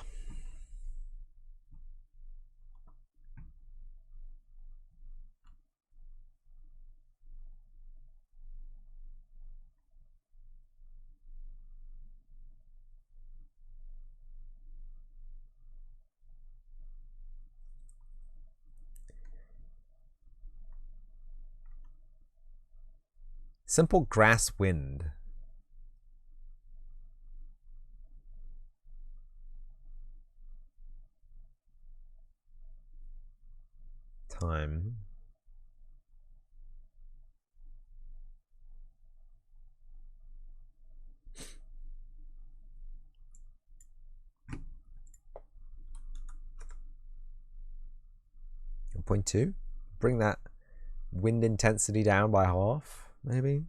Simple grass wind. Time. Point 2. Bring that wind intensity down by half, maybe.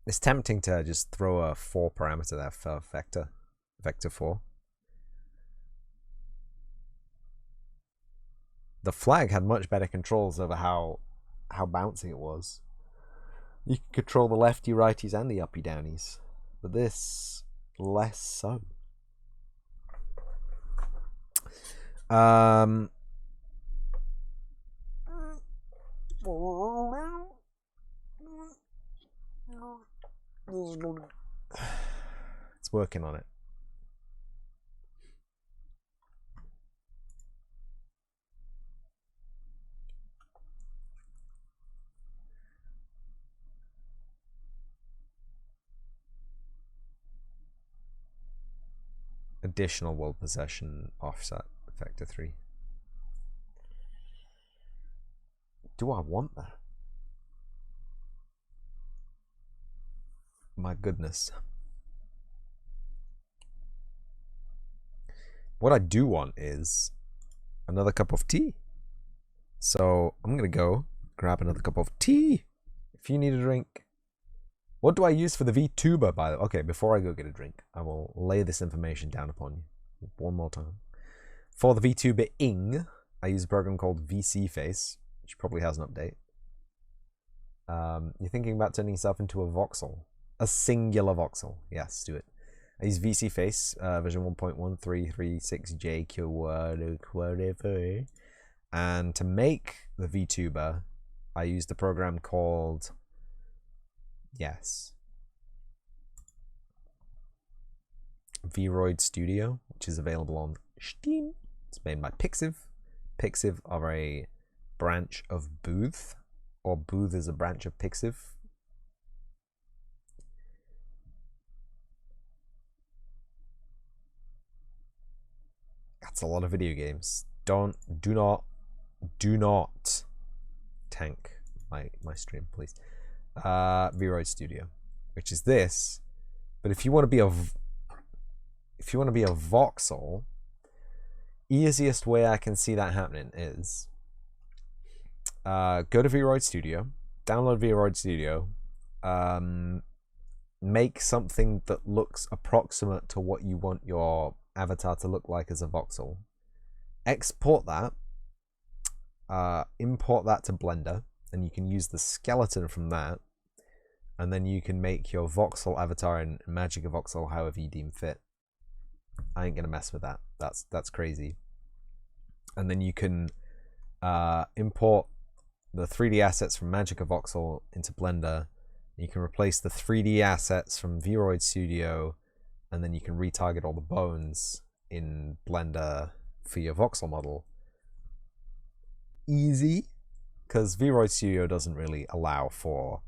It's tempting to just throw a 4 parameter there for vector 4. The flag had much better controls over how bouncy it was. You can control the lefty righties and the uppy downies, but this less so. It's working on it. Additional world possession offset vector 3. Do I want that? My goodness. What I do want is another cup of tea. So I'm gonna go grab another cup of tea. If you need a drink. What do I use for the VTuber, by the way? Okay, before I go get a drink, I will lay this information down upon you one more time. For the VTuber-ing, I use a program called VCFace, which probably has an update. You're thinking about turning yourself into a voxel. A singular voxel. Yes, do it. I use VCFace, version 1.1336J, whatever. And to make the VTuber, I used a program called... Yes. Vroid Studio, which is available on Steam. It's made by Pixiv. Pixiv are a branch of Booth, or Booth is a branch of Pixiv. That's a lot of video games. Do not tank my stream, please. Vroid Studio, which is this. But if you want to be a voxel, easiest way I can see that happening is go to Vroid Studio, download Vroid Studio, make something that looks approximate to what you want your avatar to look like as a voxel, export that, import that to Blender, and you can use the skeleton from that, and then you can make your voxel avatar and magic a voxel however you deem fit. I ain't gonna mess with that. That's crazy. and then you can import the 3D assets from Magica Voxel into Blender. You can replace the 3D assets from Vroid Studio, and then you can retarget all the bones in Blender for your voxel model. Easy, because Vroid Studio doesn't really allow for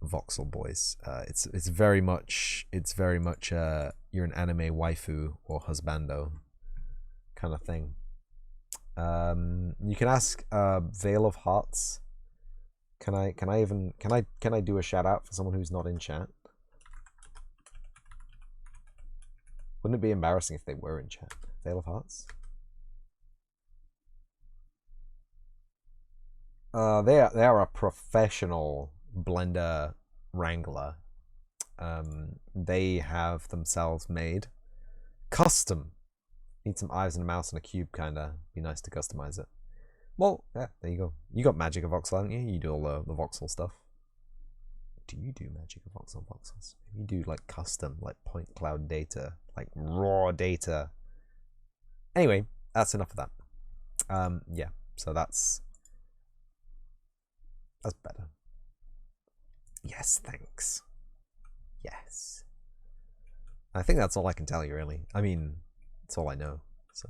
voxel boys. It's very much you're an anime waifu or husbando kind of thing. You can ask Veil of Hearts. Can I do a shout out for someone who's not in chat? Wouldn't it be embarrassing if they were in chat? Veil of Hearts? They are a professional Blender wrangler. They have themselves made custom. Need some eyes and a mouse and a cube, kinda. Be nice to customize it. Well, yeah, there you go. You got Magic of Voxel, haven't you? You do all the voxel stuff. Do you do Magic of Voxel voxels? You do like custom, like point cloud data, like raw data. Anyway, that's enough of that. Yeah, so that's better. Yes, thanks. Yes. I think that's all I can tell you, really. I mean, that's all I know. So,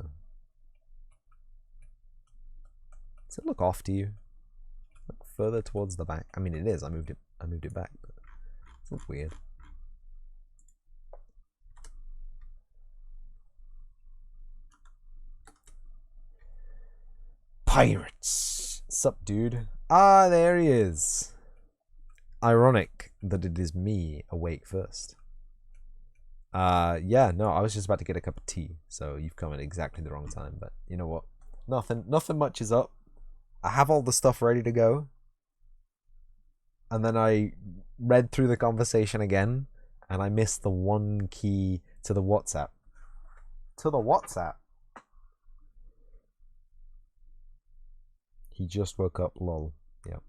does it look off to you? Look further towards the back. I mean, it is. I moved it back, but it looks weird. Pirates. Sup, dude? Ah, there he is. Ironic that it is me awake first. Yeah, no, I was just about to get a cup of tea, so you've come at exactly the wrong time, but you know what? Nothing much is up. I have all the stuff ready to go. And then I read through the conversation again, and I missed the one key to the WhatsApp. To the WhatsApp? He just woke up, lol. Yep.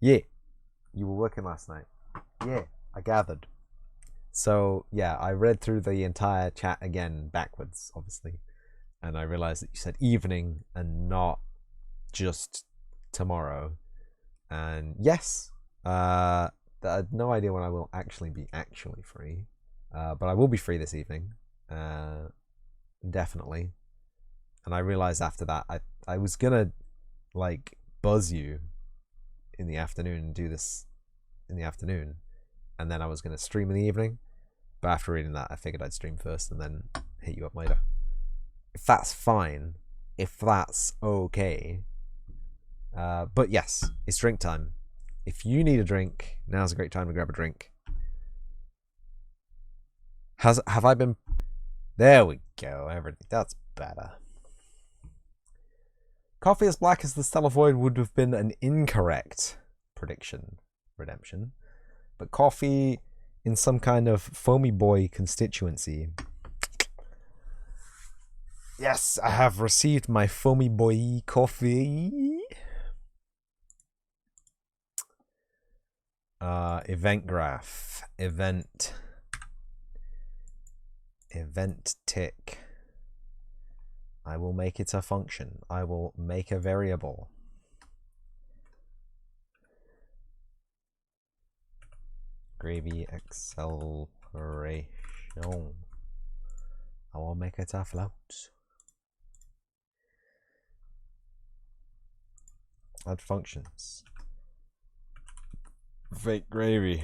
Yeah. You were working last night. Yeah, I gathered. So, yeah, I read through the entire chat again backwards, obviously. And I realized that you said evening and not just tomorrow. And yes, I had no idea when I will actually be free. But I will be free this evening. Definitely. And I realized after that I was gonna like buzz you in the afternoon and do this in the afternoon, and then I was gonna stream in the evening. But after reading that, I figured I'd stream first and then hit you up later. If that's fine, if that's okay. But yes, it's drink time. If you need a drink, now's a great time to grab a drink. Have I been? There we go. Everything that's better. Coffee as black as the stellar void would have been an incorrect prediction. Redemption, but coffee in some kind of foamy boy constituency. Yes, I have received my foamy boy coffee. Event graph. Event tick. I will make it a function. I will make a variable. Gravy acceleration. I will make it a float. Add functions. Fake gravy.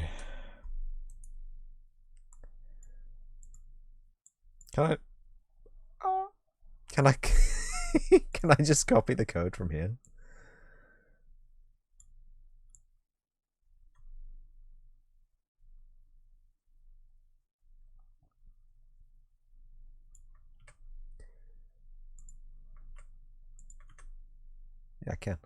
Can I can I just copy the code from here? Yeah, I can.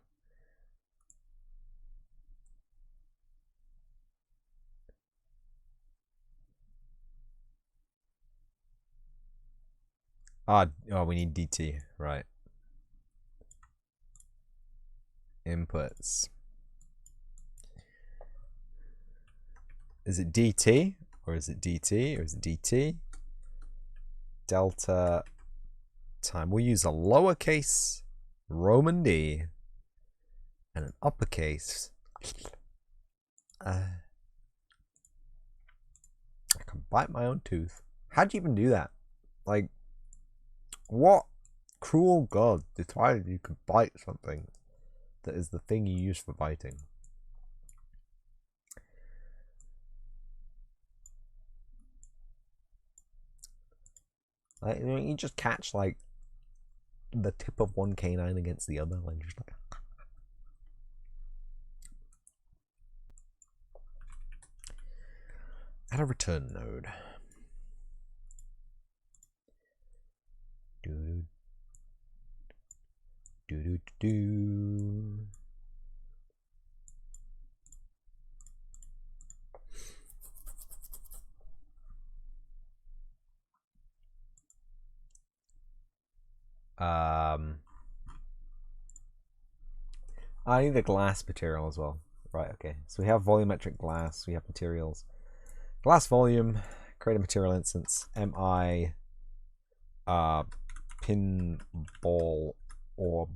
Oh, we need DT, right. Inputs. Is it DT? Or is it DT? Or is it DT? delta time. We'll use a lowercase Roman D and an uppercase. I can bite my own tooth. How'd you even do that? Like, what cruel god decided you could bite something that is the thing you use for biting? Like, you just catch like the tip of one canine against the other, like just like. Add a return node. Do do do do. I need a glass material as well. Right, okay. So we have volumetric glass, we have materials. Glass volume, create a material instance, mi pinball orb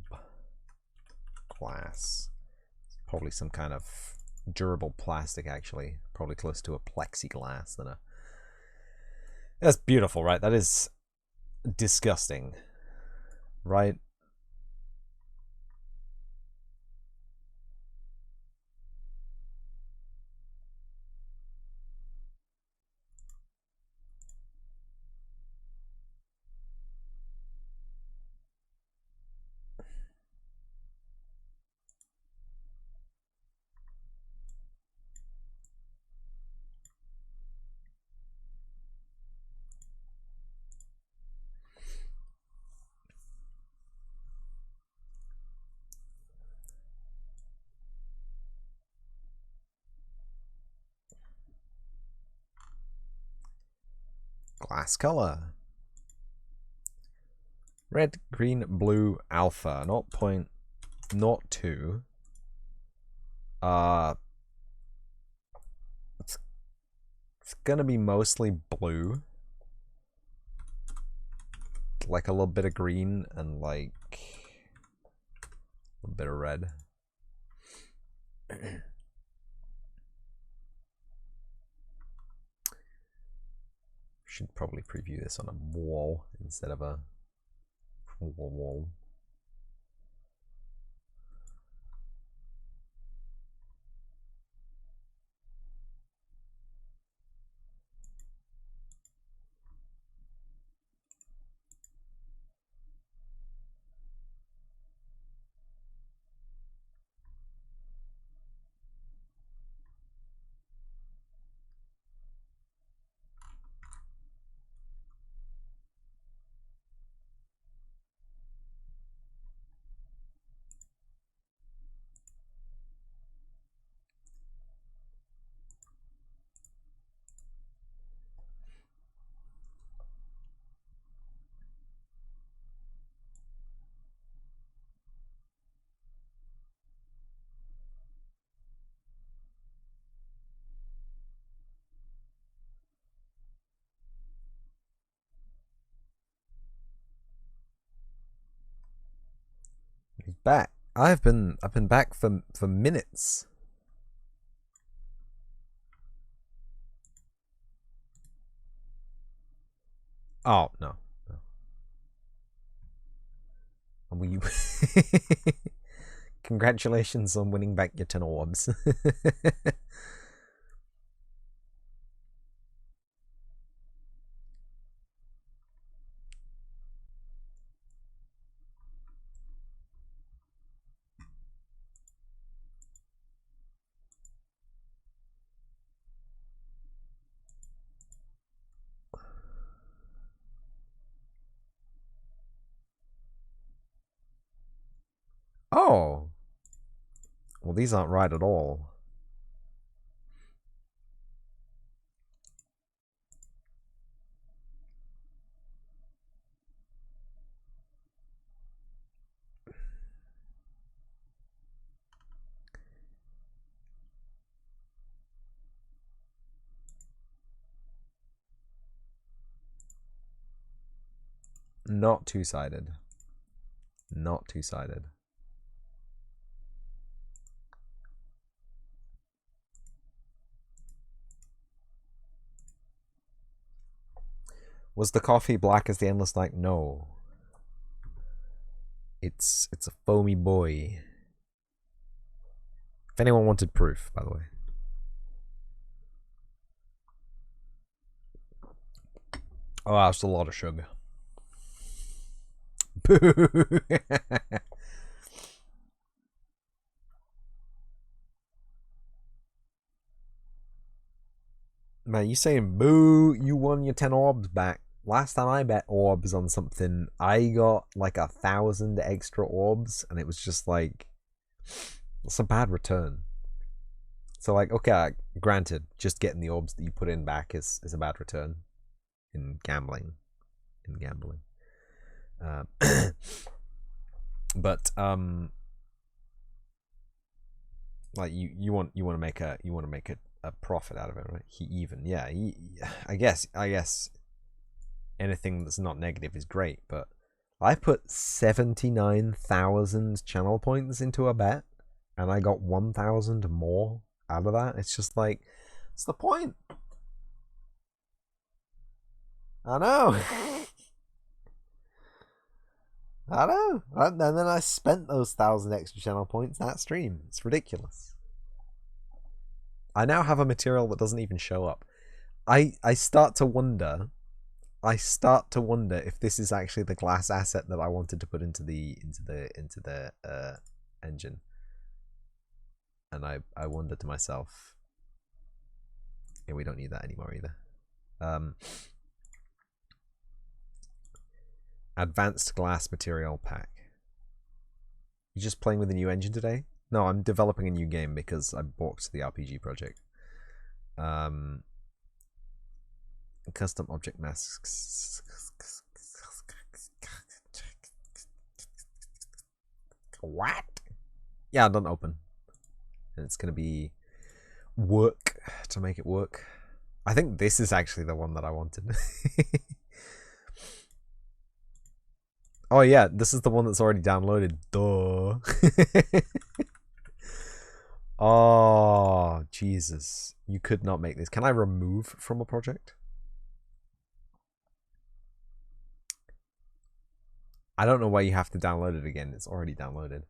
glass. It's probably some kind of durable plastic, actually. Probably close to a plexiglass than a. That's beautiful, right? That is disgusting, right? Glass color. Red, green, blue, alpha. 0.02. It's gonna be mostly blue. Like a little bit of green and like a little bit of red. Should probably preview this on a wall instead of a wall. He's back. I've been back for minutes. Oh no. We congratulations on winning back your 10 orbs. Oh. Well, these aren't right at all. Not two-sided. Not two-sided. Was the coffee black as the endless night? No. It's a foamy boy. If anyone wanted proof, by the way. Oh, that's a lot of sugar. Boo! Man, you saying boo, you won your 10 orbs back. Last time I bet orbs on something, I got like 1,000 extra orbs, and it was just like, it's a bad return. So like, okay, granted, just getting the orbs that you put in back is a bad return in gambling. But like you want to make a profit out of it, right? I guess anything that's not negative is great, but I put 79,000 channel points into a bet, and I got 1,000 more out of that. It's just like, what's the point? I know. I know. And then I spent those 1,000 extra channel points that stream. It's ridiculous. I now have a material that doesn't even show up. I start to wonder if this is actually the glass asset that I wanted to put into the engine. And I wonder to myself, yeah, we don't need that anymore either. Advanced glass material pack. You just playing with a new engine today? No, I'm developing a new game because I balked the RPG project. Custom object masks. What? Yeah, don't open. And it's gonna be work to make it work. I think this is actually the one that I wanted. Oh yeah, this is the one that's already downloaded. Duh. Oh, Jesus. You could not make this. Can I remove from a project? I don't know why you have to download it again. It's already downloaded.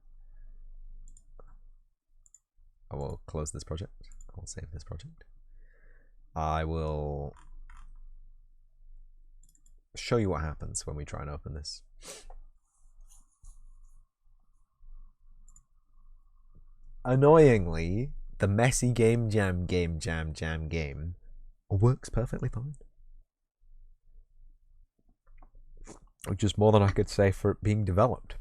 I will close this project. I will save this project. I will show you what happens when we try and open this. Annoyingly, the messy game jam works perfectly fine. Which is more than I could say for it being developed.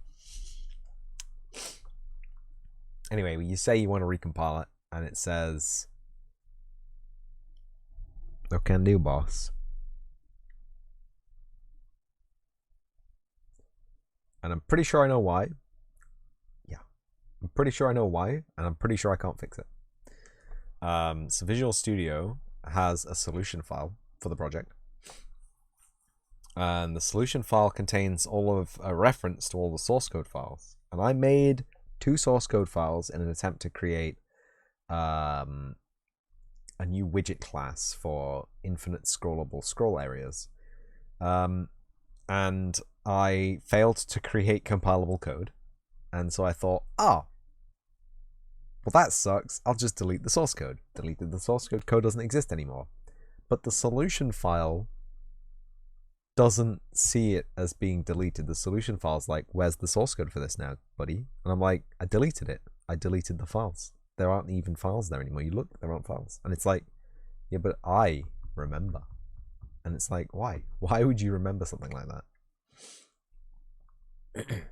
Anyway, you say you want to recompile it, and it says, "No can do, boss." And I'm pretty sure I know why. Yeah, I'm pretty sure I know why, and I'm pretty sure I can't fix it. So Visual Studio has a solution file for the project. And the solution file contains all of a reference to all the source code files. And I made 2 source code files in an attempt to create a new widget class for infinite scrollable scroll areas. And I failed to create compilable code. And so I thought, oh, well, that sucks. I'll just delete the source code. Deleted the source code. Code doesn't exist anymore. But the solution file doesn't see it as being deleted. The solution file's like, where's the source code for this now, buddy? And I'm like, I deleted it. I deleted the files. There aren't even files there anymore. You look, there aren't files. And it's like, yeah, but I remember. And it's like, why? Why would you remember something like that?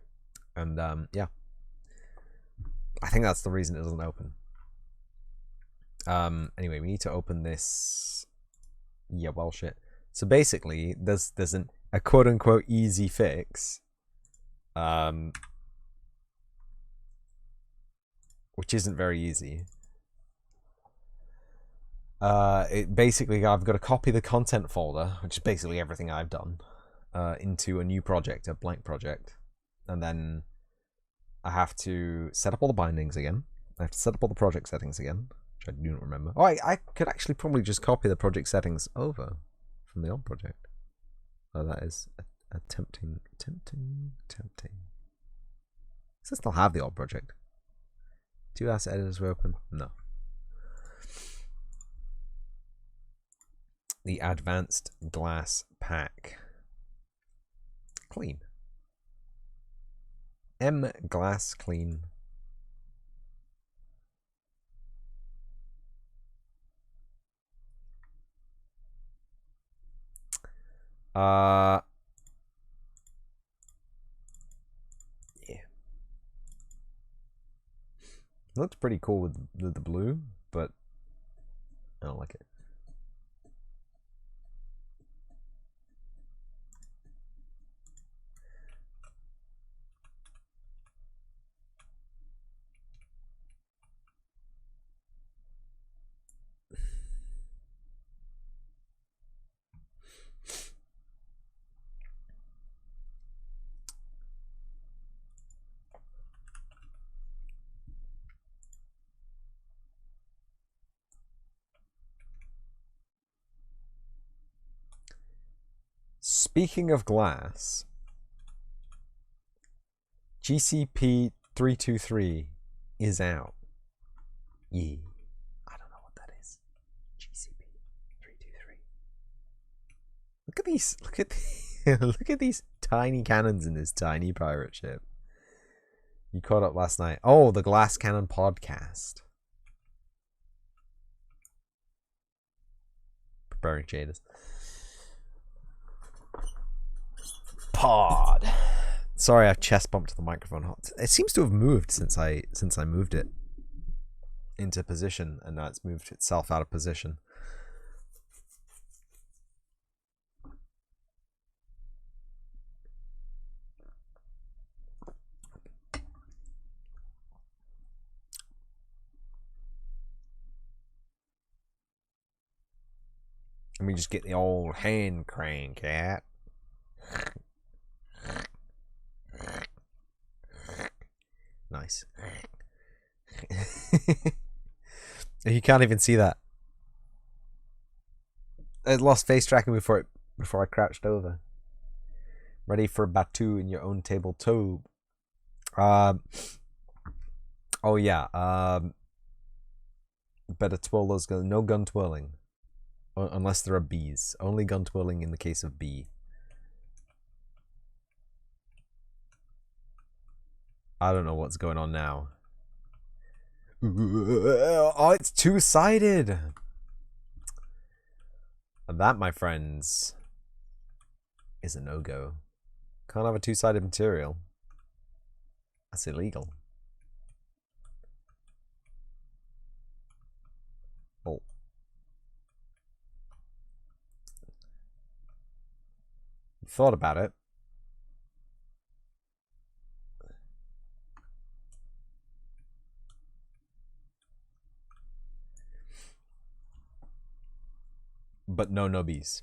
And yeah. I think that's the reason it doesn't open. Anyway, we need to open this. Yeah, well, shit. So basically, there's a quote unquote easy fix, which isn't very easy. It basically, I've got to copy the content folder, which is basically everything I've done, into a new project, a blank project, and then I have to set up all the bindings again. I have to set up all the project settings again, which I do not remember. Oh, I could actually probably just copy the project settings over from the old project. Oh, that is tempting. Does it still have the old project? 2 asset editors were open? No. The advanced glass pack. Clean. M glass clean. Yeah. It looks pretty cool with the blue, but I don't like it. Speaking of glass, GCP 323 is out. Yeah. I don't know what that is. GCP 323. Look at these. Look at these tiny cannons in this tiny pirate ship. You caught up last night. Oh, the Glass Cannon podcast. Preparing shaders. Pod. Sorry, I chest bumped the microphone. It seems to have moved since I moved it into position, and now it's moved itself out of position. Let me just get the old hand crank at. Nice. You can't even see that. I lost face tracking before I crouched over. Ready for Batu in your own tabletop. Oh yeah. Better twirl those guns. No gun twirling. Unless there are bees. Only gun twirling in the case of bee. I don't know what's going on now. Oh, it's two-sided. That, my friends, is a no-go. Can't have a two-sided material. That's illegal. Oh. Thought about it. But no bees.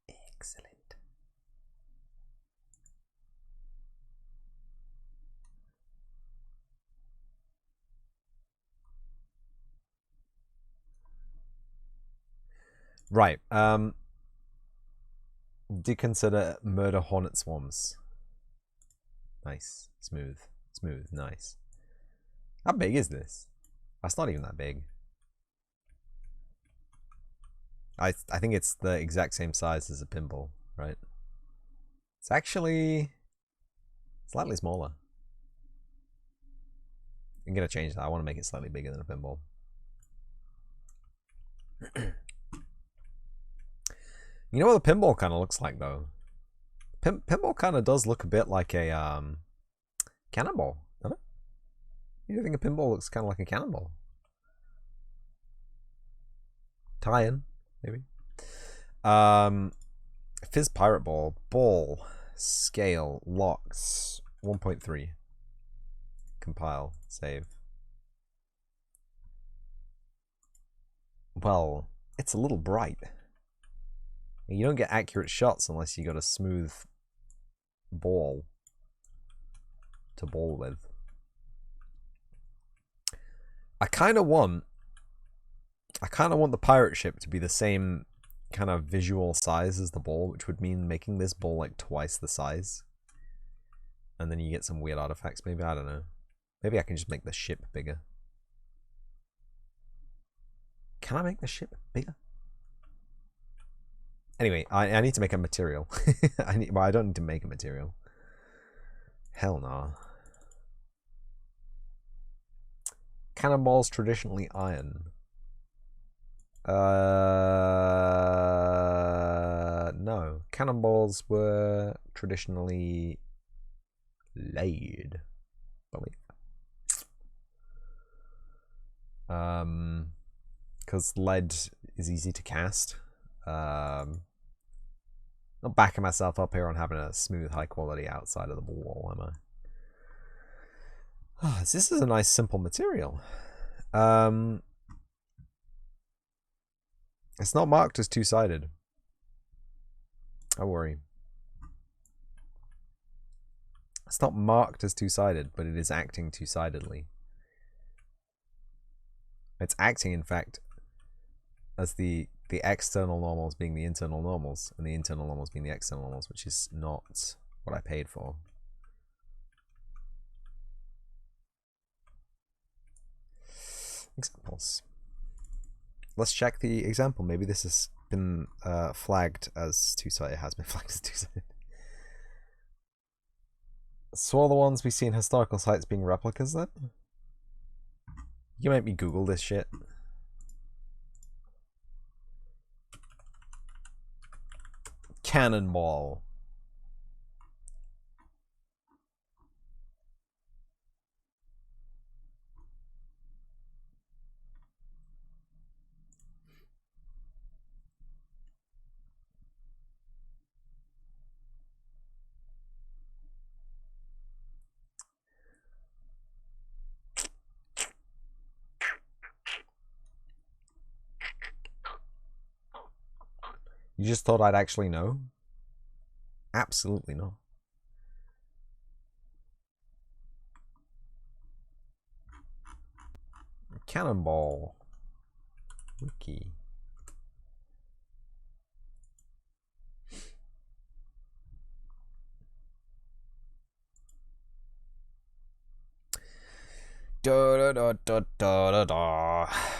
Excellent. Right. Did consider murder hornet swarms. Nice. Smooth. Nice. How big is this? That's not even that big. I think it's the exact same size as a pinball, right? It's actually slightly smaller. I'm gonna change that. I want to make it slightly bigger than a pinball. You know what the pinball kind of looks like, though? Pinball kind of does look a bit like a cannonball, doesn't it? You think a pinball looks kind of like a cannonball? Tie-in, maybe. Fizz Pirate Ball, scale, locks, 1.3. Compile, save. Well, it's a little bright. You don't get accurate shots unless you got a smooth ball to ball with. I kind of want the pirate ship to be the same kind of visual size as the ball, which would mean making this ball like twice the size. And then you get some weird artifacts, maybe. I don't know. Maybe I can just make the ship bigger. Can I make the ship bigger? Anyway, I need to make a material. Well, I don't need to make a material. Hell no. Cannonballs traditionally iron. No. Cannonballs were traditionally lead, I believe. Because lead is easy to cast. Not backing myself up here on having a smooth, high quality outside of the wall, am I? Oh, this is a nice, simple material. It's not marked as two-sided. Don't worry. It's not marked as two-sided, but it is acting two-sidedly. It's acting, in fact, as the external normals being the internal normals, and the internal normals being the external normals, which is not what I paid for. Examples. Let's check the example. Maybe this has been flagged as two-sided. It has been flagged as two-sided. So all the ones we see in historical sites being replicas then? You make me Google this shit. Cannonball. You just thought I'd actually know? Absolutely not. Cannonball. Wiki.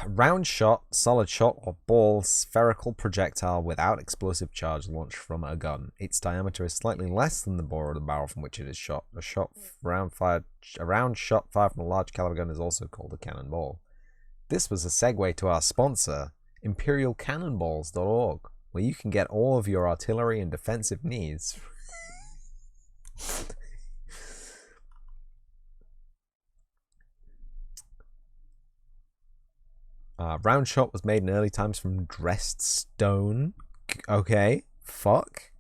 Round shot, solid shot, or ball spherical projectile without explosive charge launched from a gun. Its diameter is slightly less than the bore of the barrel from which it is shot. A round shot fired from a large caliber gun is also called a cannonball. This was a segue to our sponsor, ImperialCannonballs.org, where you can get all of your artillery and defensive needs. Round shot was made in early times from dressed stone. Okay, fuck.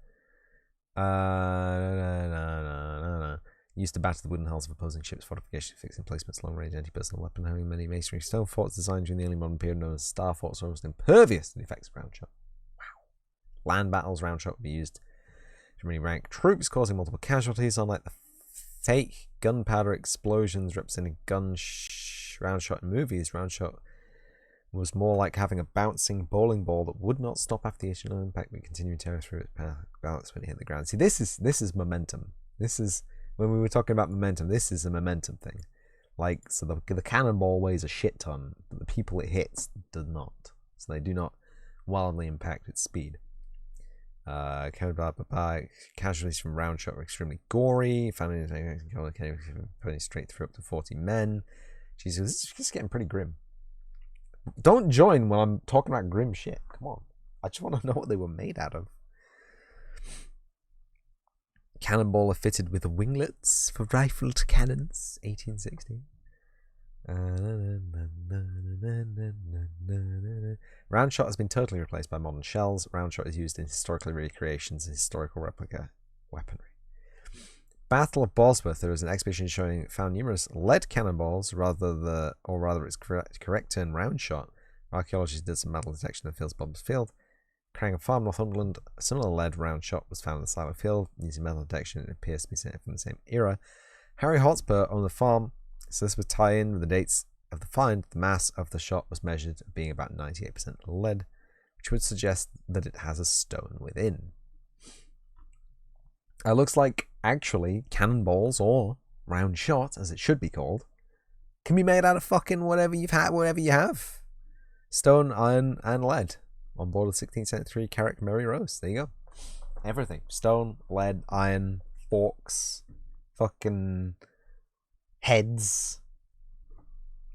Used to batter the wooden hulls of opposing ships, fortifications, fixing placements, long-range anti-personnel weapon, having many masonry stone forts designed during the early modern period known as star forts, almost impervious to the effects of round shot. Wow. Land battles, round shot would be used to really rank troops, causing multiple casualties, unlike the fake gunpowder explosions representing round shot in movies. Round shot was more like having a bouncing bowling ball that would not stop after the initial impact but continue to tear through its balance when it hit the ground. See, this is momentum. This is, when we were talking about momentum, this is a momentum thing. Like, so the cannonball weighs a shit ton, but the people it hits do not. So they do not wildly impact its speed. Casualties from round shot were extremely gory. Found putting straight through up to 40 men. Jesus, this is just getting pretty grim. Don't join when I'm talking about grim shit. Come on. I just want to know what they were made out of. Cannonball are fitted with winglets for rifled cannons. 1860. Round shot has been totally replaced by modern shells. Round shot is used in historical recreations and historical replica weaponry. Battle of Bosworth, there was an expedition found numerous lead cannonballs, rather its correct term round shot. Archaeologists did some metal detection in the field's Bob's Field. Crangham Farm, Northumberland. A similar lead round shot was found in the site of the field. Using metal detection, it appears to be from the same era. Harry Hotspur owned the farm, so this would tie in with the dates of the find. The mass of the shot was measured being about 98% lead, which would suggest that it has a stone within. It looks like, actually, cannonballs, or round shot, as it should be called, can be made out of fucking whatever you have. Stone, iron, and lead. On board the 16th century Carrick Mary Rose. There you go. Everything. Stone, lead, iron, forks, fucking heads.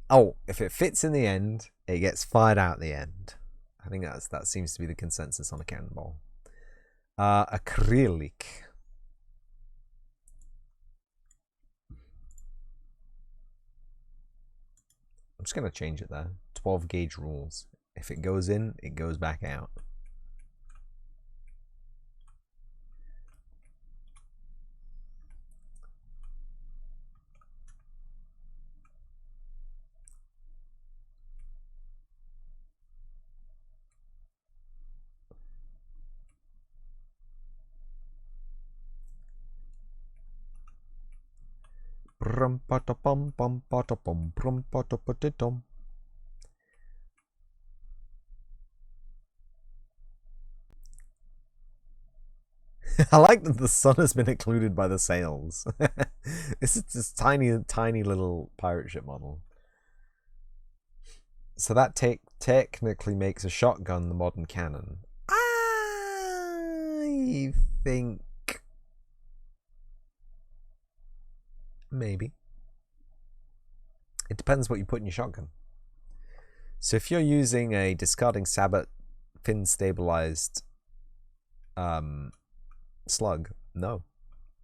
Oh, if it fits in the end, it gets fired out the end. I think that seems to be the consensus on a cannonball. Acrylic. I'm just going to change it there. 12 gauge rules. If it goes in, it goes back out. I like that the sun has been included by the sails. This is this tiny little pirate ship model. So that technically makes a shotgun the modern cannon. I think maybe. It depends what you put in your shotgun. So if you're using a discarding sabot fin stabilized slug, no,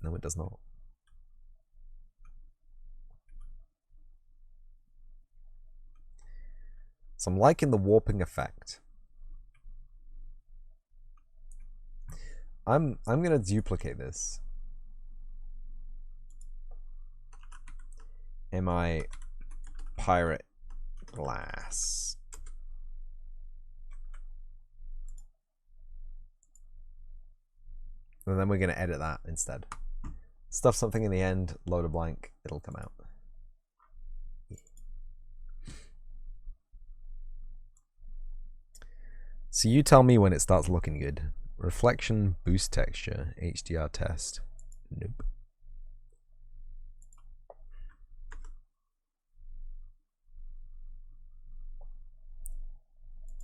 it does not. So I'm liking the warping effect. I'm gonna duplicate this. MI pirate glass. And then we're gonna edit that instead. Stuff something in the end, load a blank, it'll come out. So you tell me when it starts looking good. Reflection, boost texture, HDR test. Nope.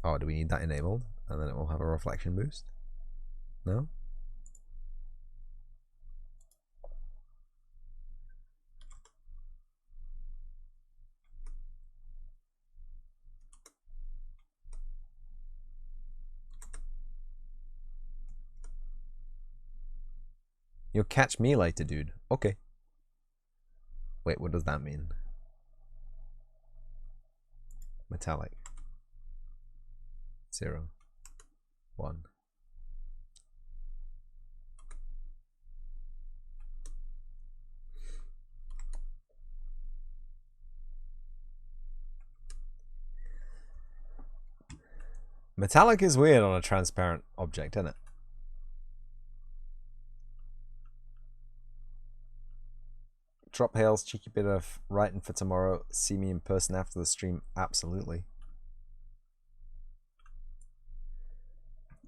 Oh, do we need that enabled? And then it will have a reflection boost? No? You'll catch me later, dude. Okay. Wait, what does that mean? Metallic. 0, 1. Metallic is weird on a transparent object, isn't it? Drop hails, cheeky bit of writing for tomorrow. See me in person after the stream. Absolutely.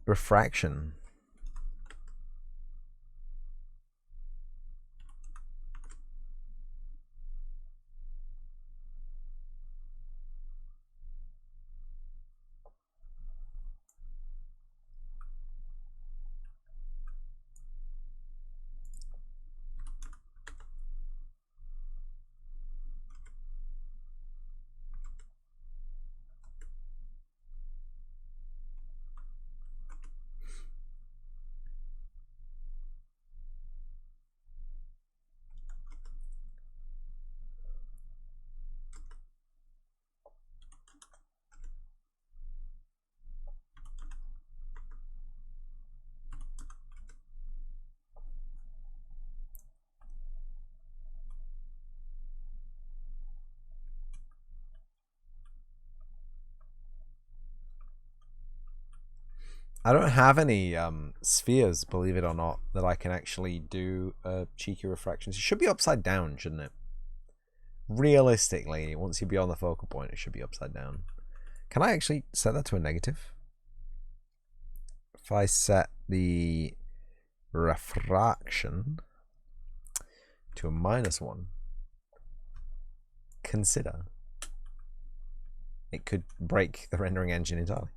Refraction. I don't have any spheres, believe it or not, that I can actually do cheeky refractions. It should be upside down, shouldn't it? Realistically, once you're beyond the focal point, it should be upside down. Can I actually set that to a negative? If I set the refraction to a -1, consider it could break the rendering engine entirely.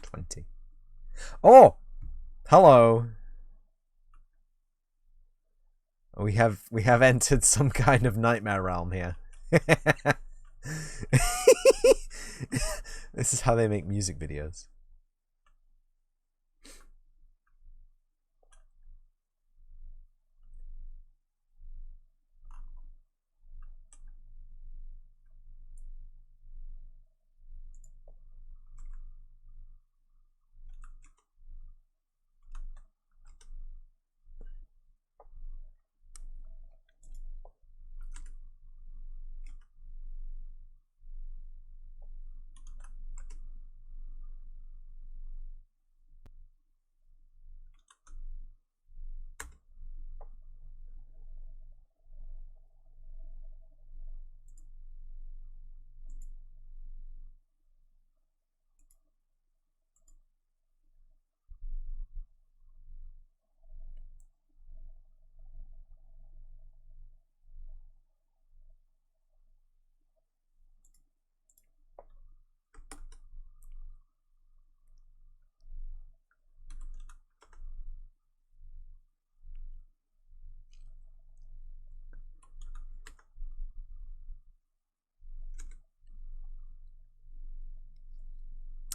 20. Oh, hello. We have entered some kind of nightmare realm here. This is how they make music videos.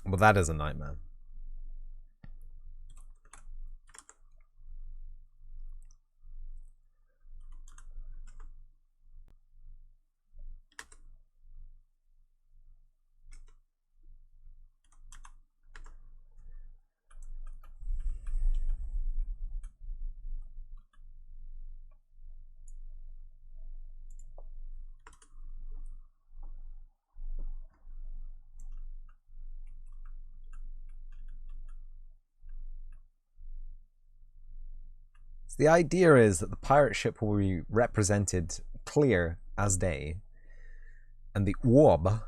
Well, that is a nightmare. So the idea is that the pirate ship will be represented clear as day, and the orb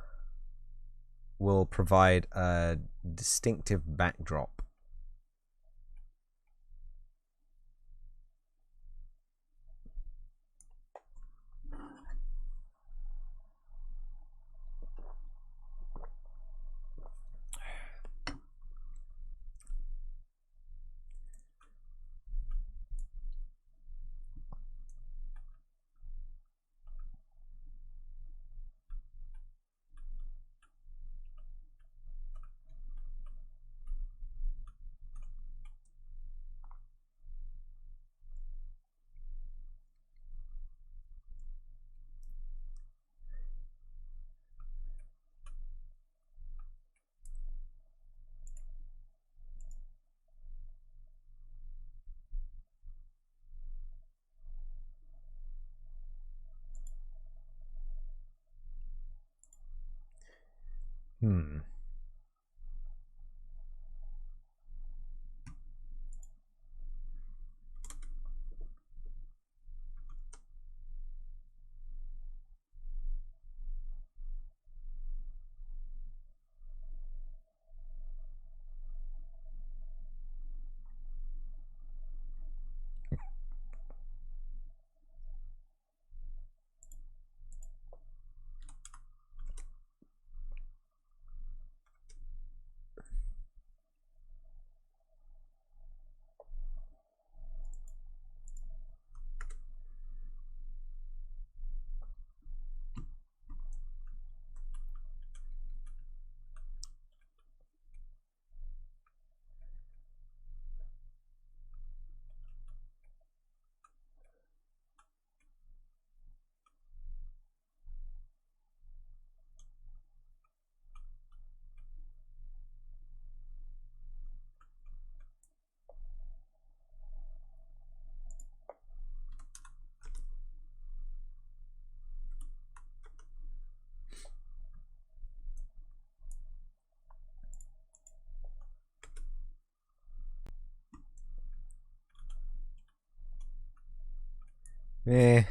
will provide a distinctive backdrop. Hmm. Eh.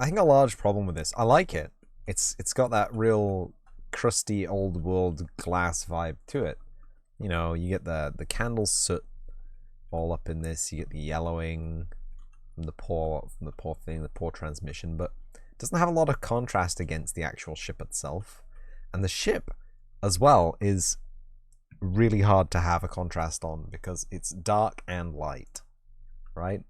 I think a large problem with this, I like it. It's got that real crusty old world glass vibe to it. You know, you get the candle soot all up in this. You get the yellowing from the poor transmission, but it doesn't have a lot of contrast against the actual ship itself. And the ship, as well, is really hard to have a contrast on because it's dark and light, right?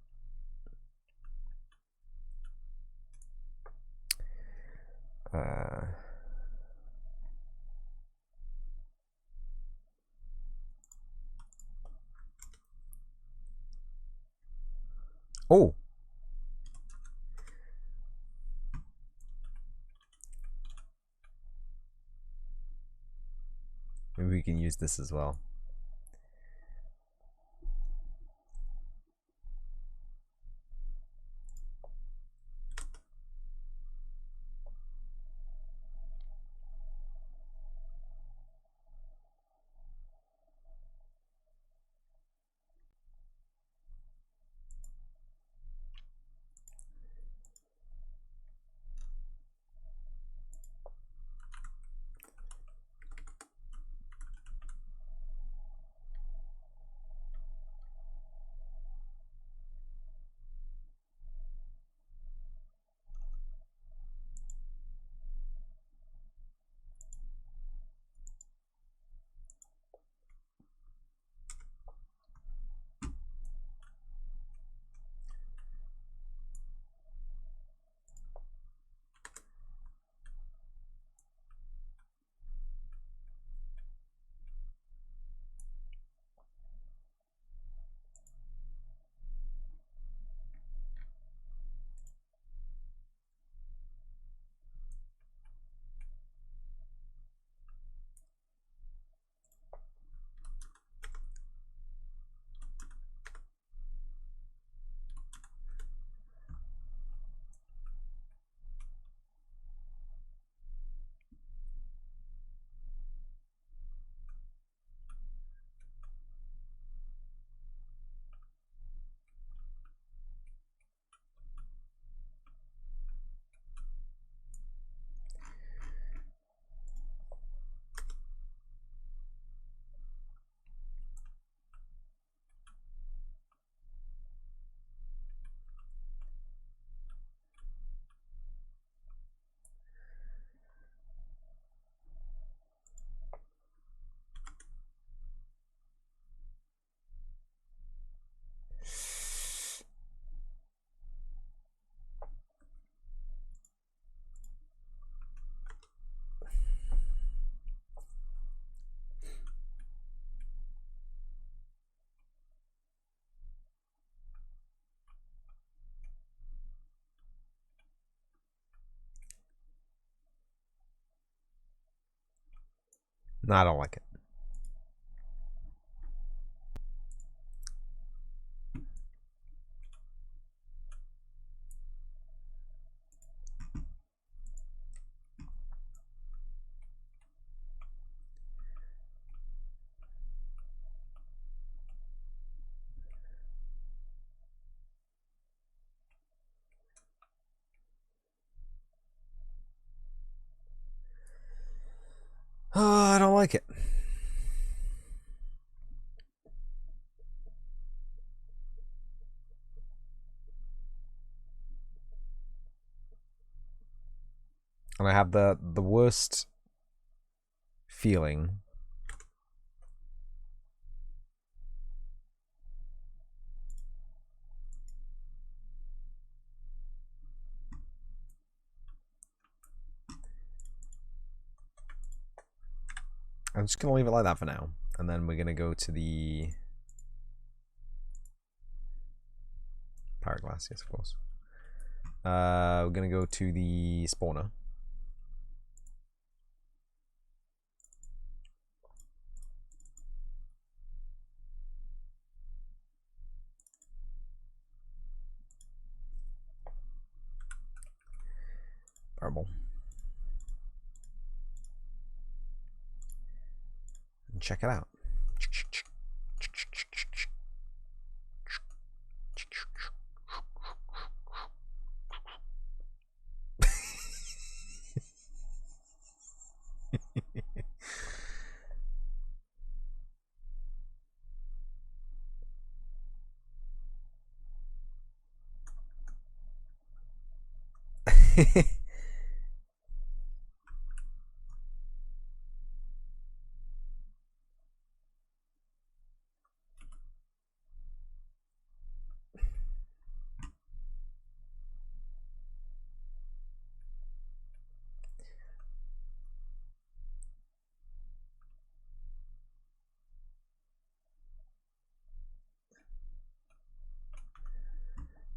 Oh, maybe we can use this as well. No, I don't like it. Oh, I don't like it. And I have the worst feeling. I'm just going to leave it like that for now. And then we're going to go to the Pyroglass, yes, of course. We're going to go to the spawner. Fireball. And check it out.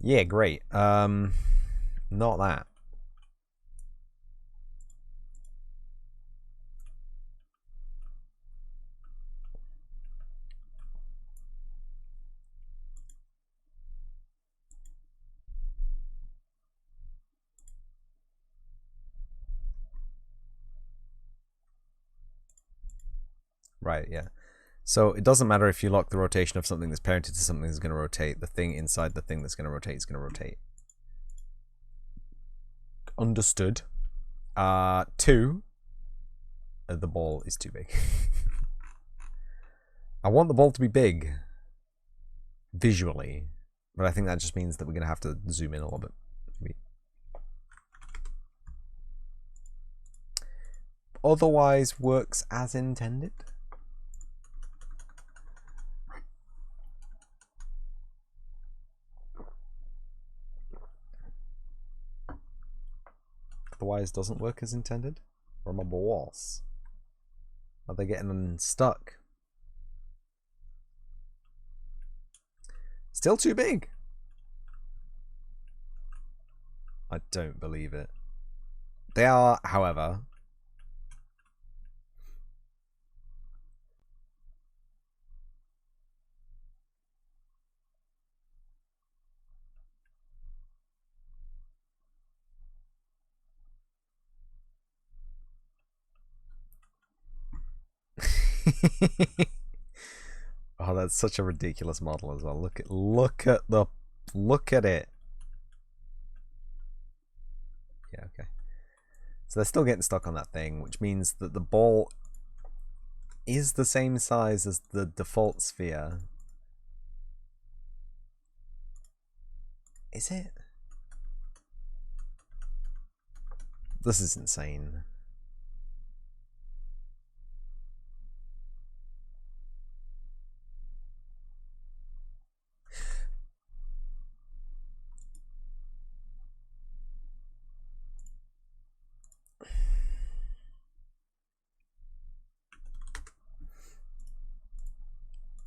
Yeah, great. Not that. Right, yeah. So it doesn't matter if you lock the rotation of something that's parented to something that's going to rotate. The thing inside the thing that's going to rotate is going to rotate. Understood. 2. The ball is too big. I want the ball to be big visually, but I think that just means that we're going to have to zoom in a little bit. Maybe. Otherwise works as intended. Otherwise doesn't work as intended. Or my balls. Are they getting stuck? Still too big. I don't believe it. They are, however. Oh, that's such a ridiculous model as well. Look at it. Yeah, okay. So they're still getting stuck on that thing, which means that the ball is the same size as the default sphere. Is it? This is insane.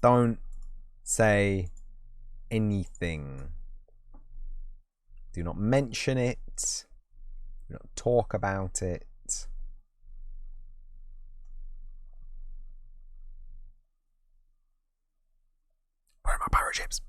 Don't say anything. Do not mention it. Do not talk about it. Where are my pirate ships?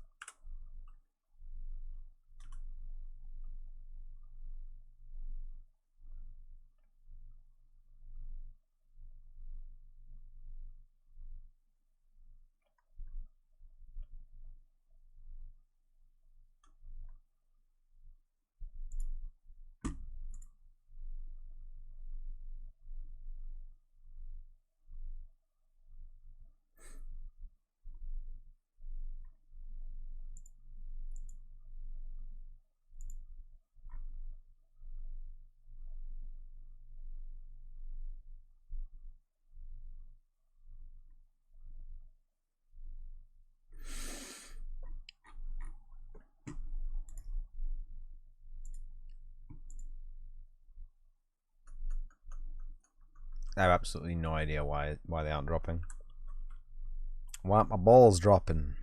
I have absolutely no idea why they aren't dropping. Why aren't my balls dropping?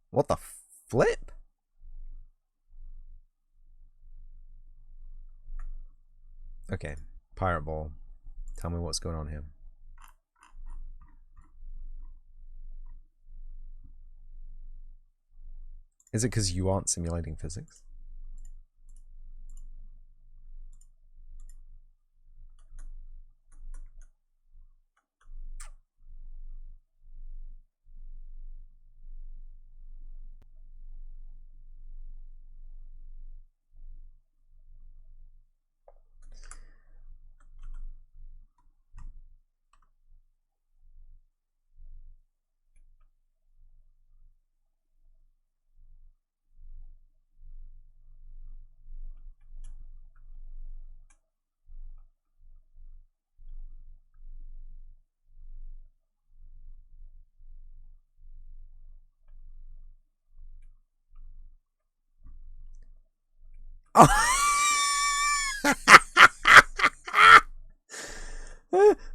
What the flip? Okay, pirate ball. Tell me what's going on here. Is it because you aren't simulating physics?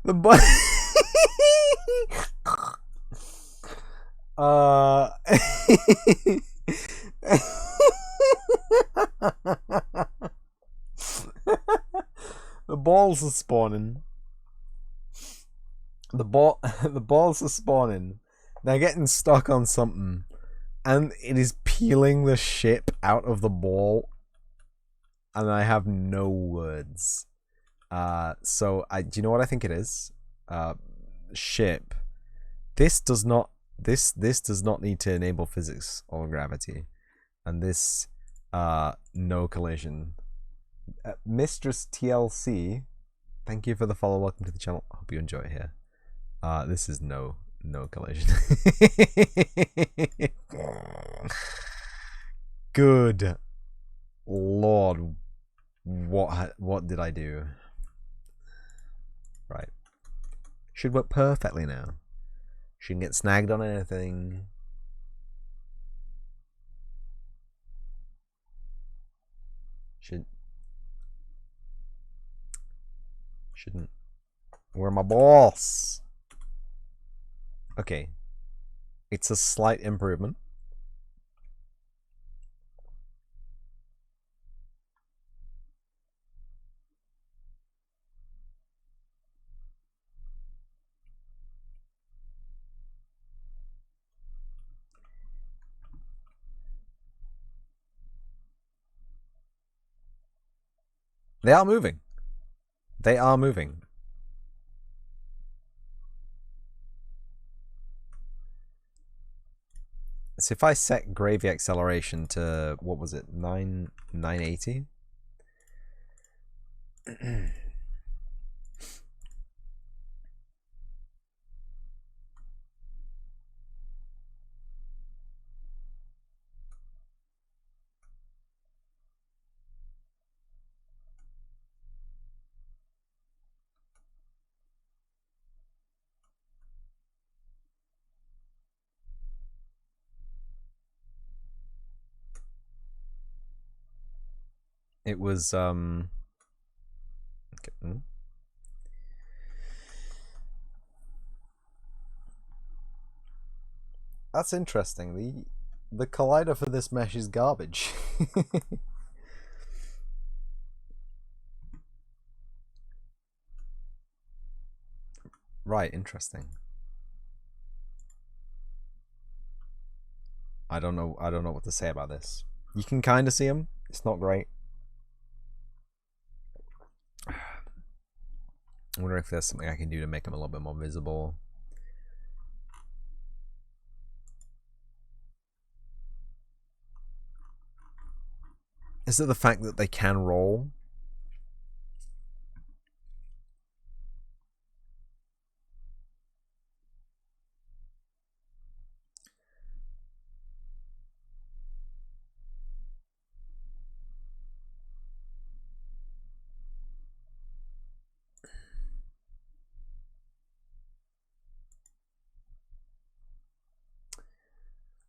The ball. The balls are spawning. The balls are spawning. They're getting stuck on something, and it is peeling the ship out of the ball, and I have no words. So do you know what I think it is? Ship. This does not need to enable physics or gravity, and this no collision. Mistress TLC, thank you for the follow. Welcome to the channel. I hope you enjoy it here. This is no collision. Good Lord, what did I do? Right, should work perfectly now. Shouldn't get snagged on anything. Shouldn't. Where are my balls? Okay, it's a slight improvement. They are moving. They are moving. So if I set gravy acceleration to, what was it, 980? It was okay. That's interesting. The collider for this mesh is garbage. Right, interesting. I don't know what to say about this. You can kind of see them. It's not great. I wonder if there's something I can do to make them a little bit more visible. Is it the fact that they can roll?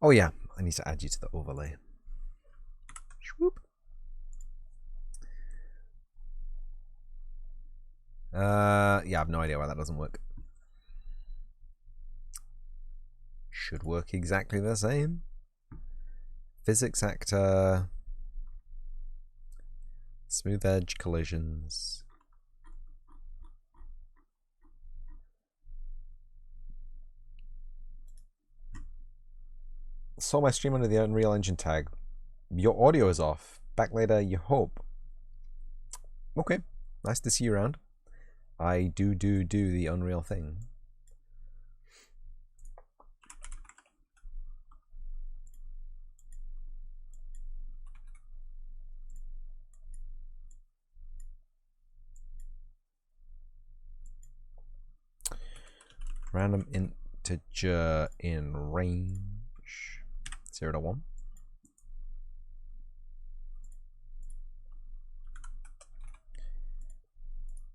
Oh yeah, I need to add you to the overlay. Swoop. Yeah, I have no idea why that doesn't work. Should work exactly the same. Physics actor. Smooth edge collisions. Saw my stream under the Unreal Engine tag. Your audio is off. Back later, you hope. Okay, nice to see you around. I do the Unreal thing. Random integer in range 0 to 1.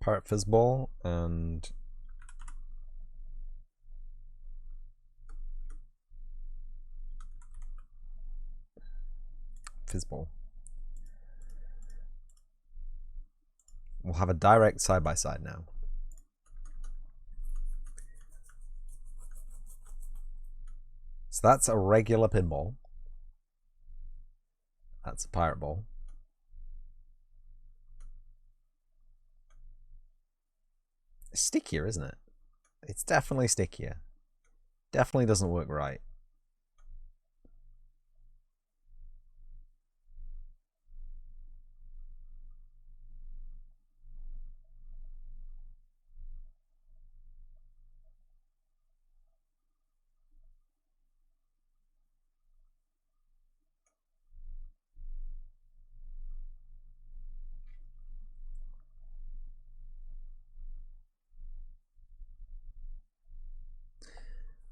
Pirate fizzball and fizzball. We'll have a direct side by side now. So that's a regular pinball. That's a pirate ball. It's stickier, isn't it? It's definitely stickier. Definitely doesn't work right.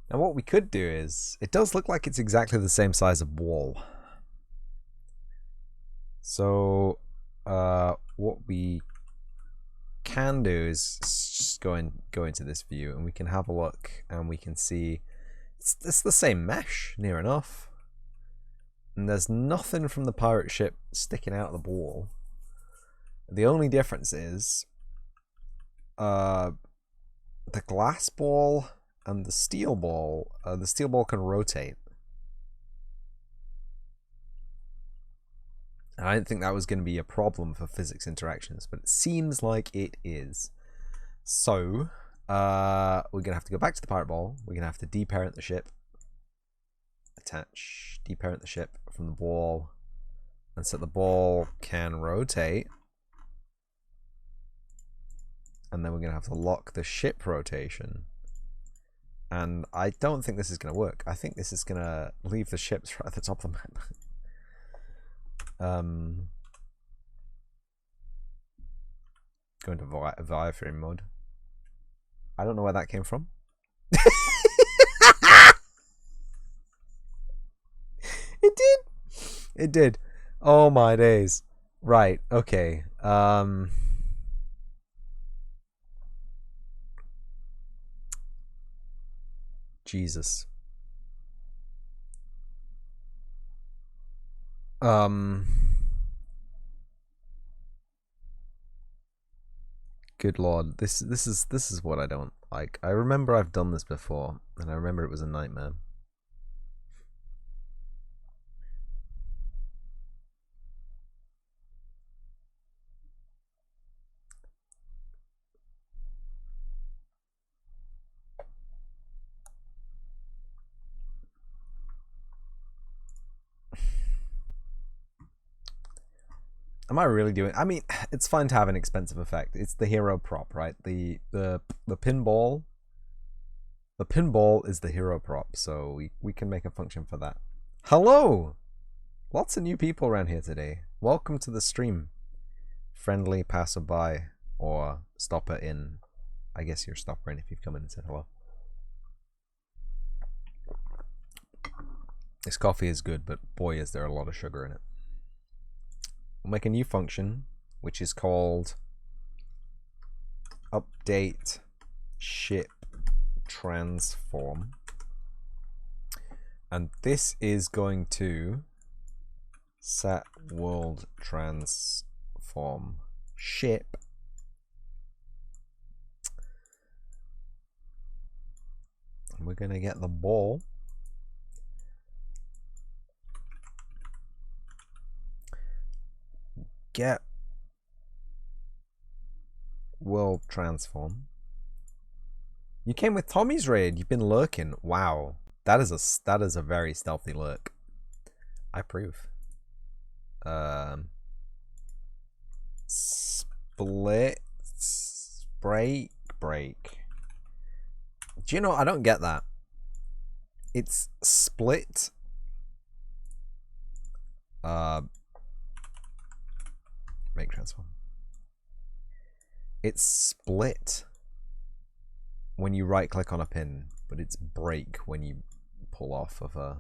Now what we could do is, it does look like it's exactly the same size of wall. So what we can do is just go into this view and we can have a look and we can see it's the same mesh, near enough. And there's nothing from the pirate ship sticking out of the wall. The only difference is the glass ball and the steel ball can rotate. And I didn't think that was going to be a problem for physics interactions, but it seems like it is. So we're going to have to go back to the pirate ball. We're going to have to deparent the ship. Attach, deparent the ship from the ball. And so the ball can rotate. And then we're going to have to lock the ship rotation. And I don't think this is going to work. I think this is going to leave the ships right at the top of the map. Going to wireframe mode. I don't know where that came from. It did. It did. Oh my days. Right. Okay. Jesus. Good lord. This is what I don't like. I remember I've done this before, and I remember it was a nightmare. Am I really doing? I mean, it's fun to have an expensive effect. It's the hero prop, right? The pinball. The pinball is the hero prop, so we can make a function for that. Hello! Lots of new people around here today. Welcome to the stream. Friendly passerby or stopper in. I guess you're a stopper in if you've come in and said hello. This coffee is good, but boy is there a lot of sugar in it. We'll make a new function, which is called update ship transform. And this is going to set world transform ship and we're going to get the ball get world transform. You came with Tommy's raid. You've been lurking. Wow, that is a very stealthy lurk. I approve. Split break. Do you know? I don't get that. It's split. Make transform. It's split when you right click on a pin, but it's break when you pull off of a.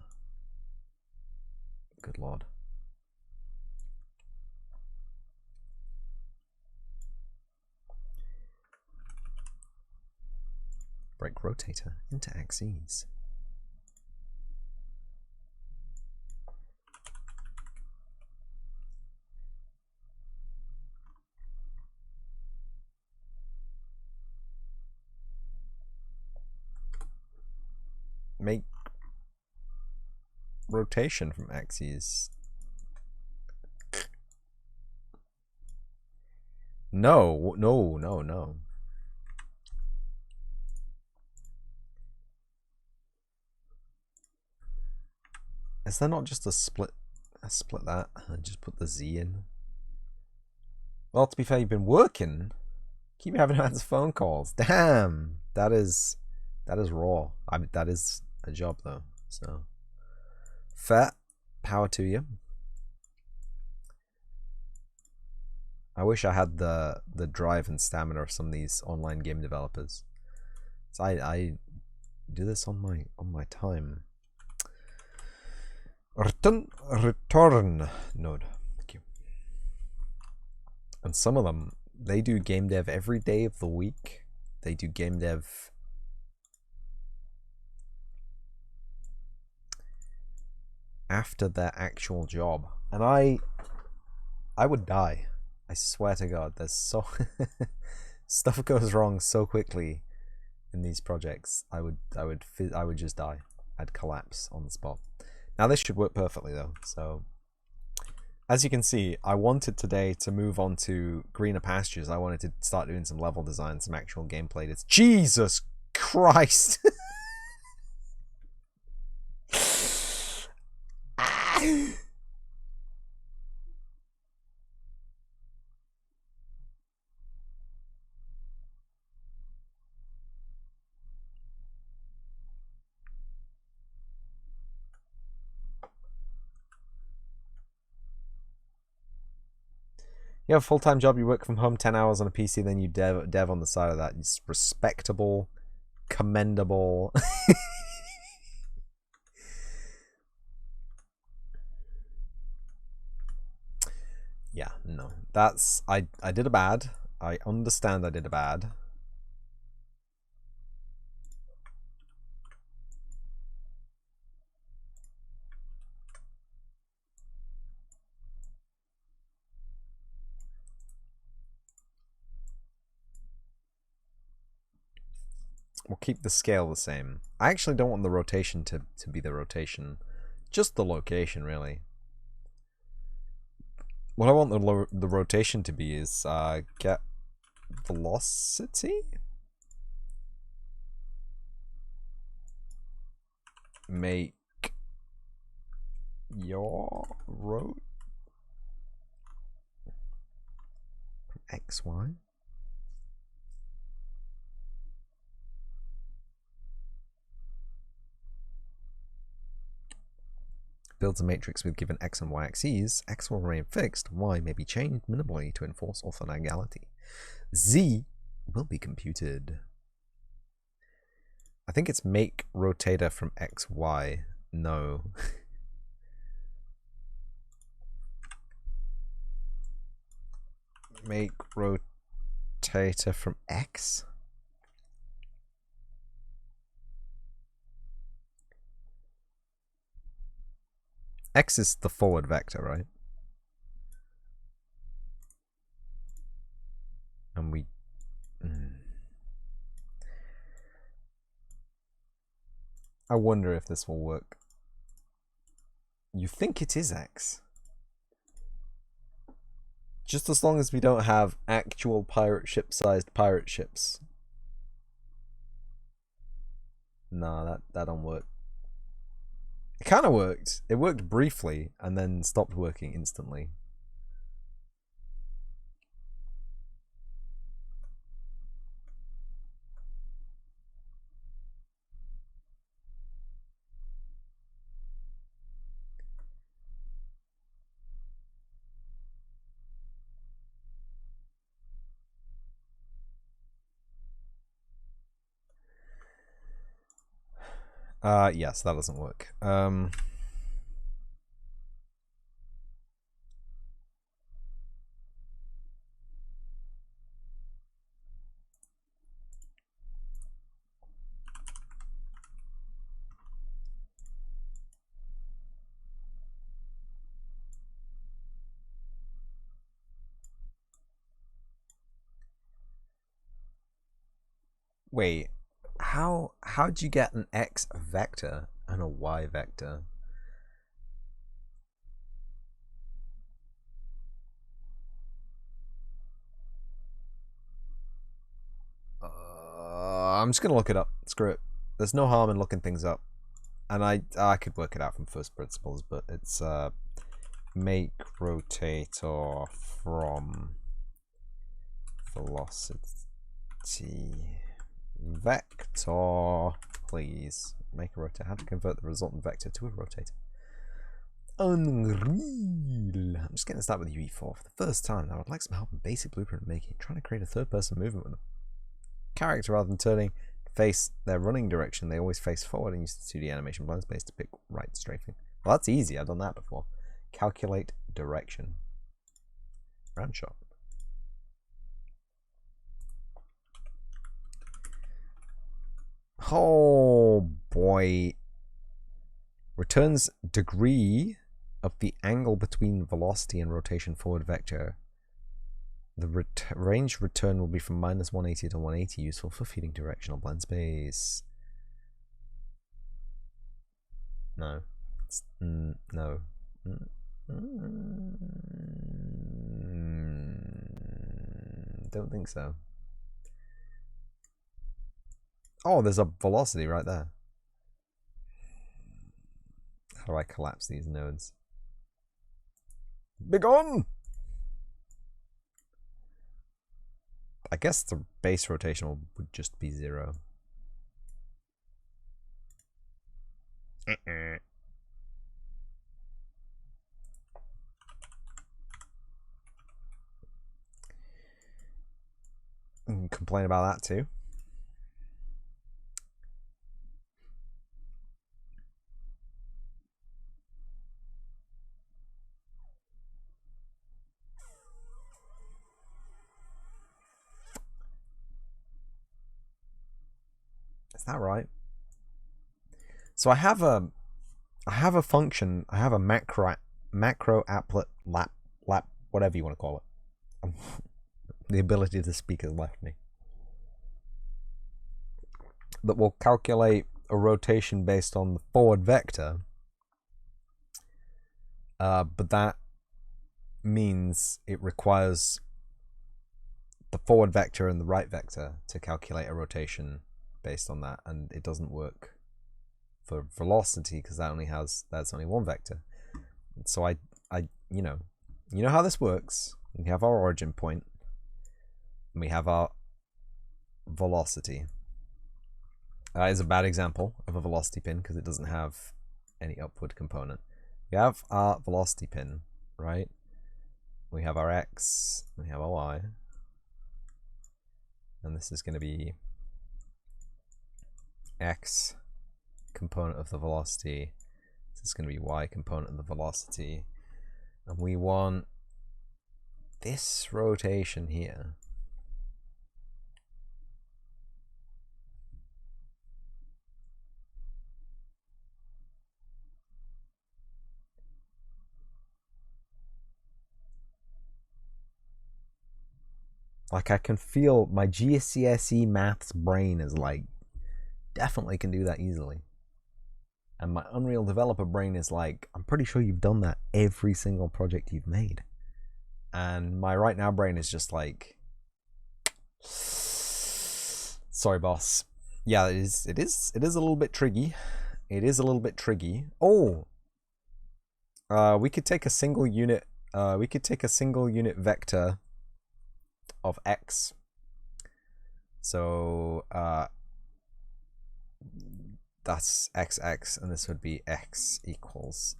Good lord. Break rotator into axes. Make rotation from axes. No. Is there not just a split? I split that and just put the Z in. Well, to be fair, you've been working. Keep having to answer phone calls. Damn, that is raw. I mean, that is a job though. So, fair. Power to you. I wish I had the drive and stamina of some of these online game developers. So I do this on my time. Return node. Thank you. And some of them, they do game dev every day of the week. They do game dev after their actual job. And I would die. I swear to God, there's so stuff goes wrong so quickly in these projects. I would just die. I'd collapse on the spot. Now this should work perfectly though. So as you can see, I wanted today to move on to greener pastures. I wanted to start doing some level design, some actual gameplay. It's Jesus Christ. You have a full-time job, you work from home 10 hours on a PC, then you dev on the side of that. It's respectable, commendable. Yeah, no. That's... I did a bad. I understand I did a bad. We'll keep the scale the same. I actually don't want the rotation to be the rotation. Just the location, really. What I want the rotation to be is get velocity? Make your road XY. Builds a matrix with given x and y axes. X will remain fixed, y may be changed minimally to enforce orthogonality. Z will be computed. I think it's make rotator from XY. No. Make rotator from X? X is the forward vector, right? And we... I wonder if this will work. You think it is X? Just as long as we don't have actual pirate ship-sized pirate ships. Nah, that don't work. It kind of worked. It worked briefly and then stopped working instantly. Yes, that doesn't work. Wait, how'd you get an X vector and a Y vector? I'm just gonna look it up. Screw it. There's no harm in looking things up. And I could work it out from first principles, but it's make rotator from velocity vector, please. Make a rotator. How to convert the resultant vector to a rotator. Unreal. I'm just getting to start with UE4 for the first time. I would like some help in basic blueprint making. Trying to create a third-person movement with them. Character, rather than turning face their running direction, they always face forward and use the 2D animation blind space to pick right strafing. Well, that's easy. I've done that before. Calculate direction. Round shot. Oh boy. Returns degree of the angle between velocity and rotation forward vector. The range return will be from -180 to 180, useful for feeding directional blend space. No. No. Don't think so. Oh, there's a velocity right there. How do I collapse these nodes? Begone! I guess the base rotation would just be 0. You can complain about that too. Is that right? So I have a function, I have a macro applet lap whatever you want to call it. The ability to speak has left me. That will calculate a rotation based on the forward vector. But that means it requires the forward vector and the right vector to calculate a rotation based on that, and it doesn't work for velocity because that's only one vector. So I you know how this works. We have our origin point and we have our velocity. That is a bad example of a velocity pin because it doesn't have any upward component. We have our velocity pin, right? We have our x, we have our y, and this is going to be x component of the velocity. This is going to be y component of the velocity, and we want this rotation here. Like, I can feel my GCSE maths brain is like, definitely can do that easily. And my Unreal developer brain is like, I'm pretty sure you've done that every single project you've made. And my right now brain is just like, sorry, boss. Yeah, it is a little bit tricky. It is a little bit tricky. Oh, we could take a single unit. We could take a single unit vector of x. So that's xx, and this would be x equals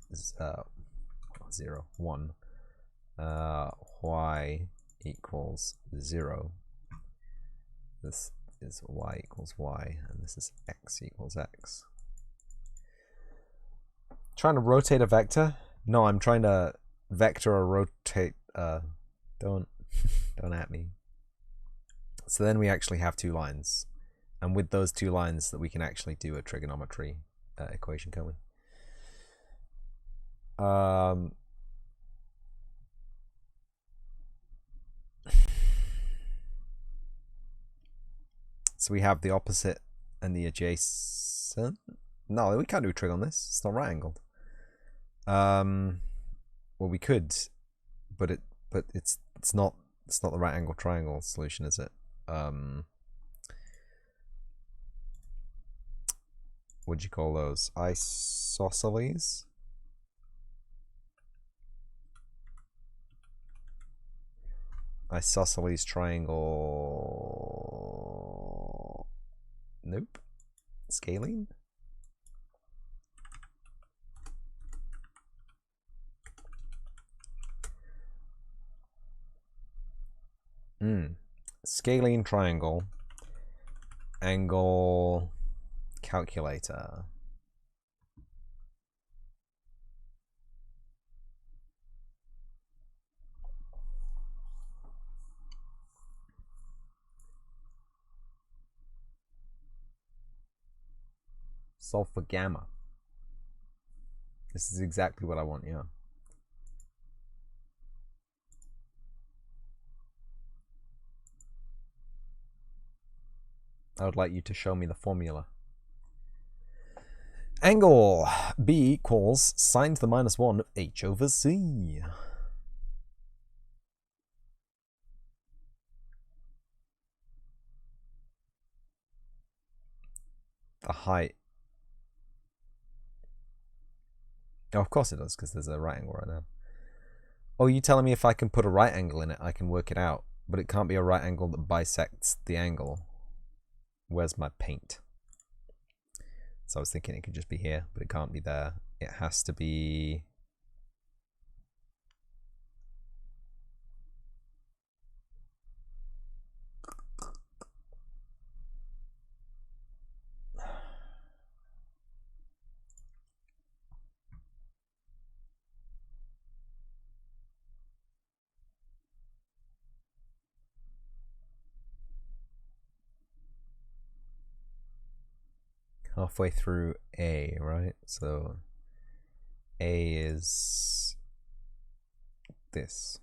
0, 1. Y equals 0. This is y equals y, and this is x equals x. Trying to rotate a vector? No, I'm trying to vector or rotate. Don't at me. So then we actually have two lines, and with those two lines that we can actually do a trigonometry equation, can't we? So we have the opposite and the adjacent. No, we can't do a trig on this. It's not right angled. Well, we could, but it's not the right angle triangle solution, is it? What'd you call those? Isosceles? Isosceles triangle. Nope. Scaling? Scaling triangle. Angle calculator. Solve for gamma. This is exactly what I want, yeah. I would like you to show me the formula. Angle B equals sine to the -1 of h over c. The height. Oh, of course it does, because there's a right angle right now. Oh, you telling me if I can put a right angle in it, I can work it out, but it can't be a right angle that bisects the angle. Where's my paint? So I was thinking it could just be here, but it can't be there. It has to be... halfway through A, right? So A is this.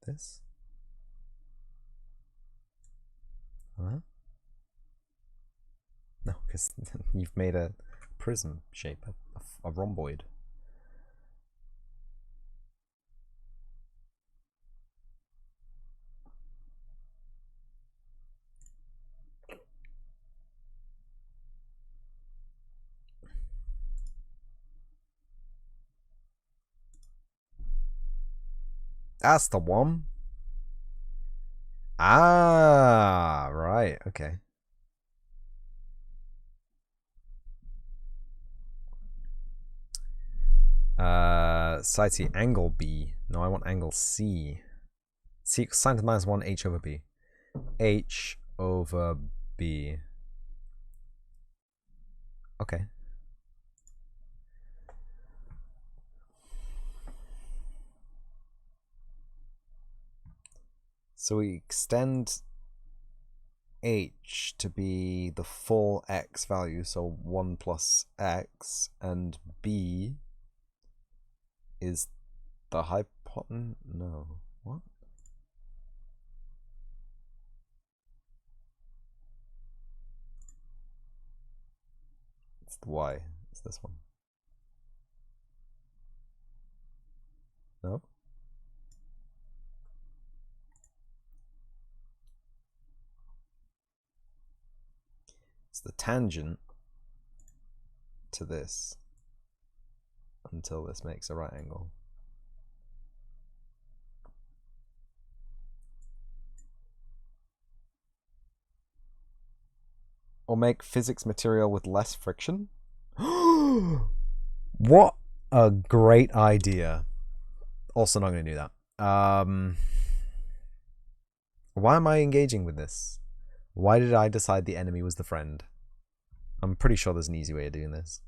This? Huh? No, because you've made a prism shape, a rhomboid. That's the one. Ah, right, okay. Side C, angle B. No, I want angle C. C, sine to minus 1, H over B. H over B. Okay. So we extend H to be the full X value, so 1 plus X, and B is the hypotenuse. No. What? It's the Y. It's this one. No? It's the tangent to this until this makes a right angle. Or make physics material with less friction? What a great idea. Also not going to do that. Why am I engaging with this? Why did I decide the enemy was the friend? I'm pretty sure there's an easy way of doing this.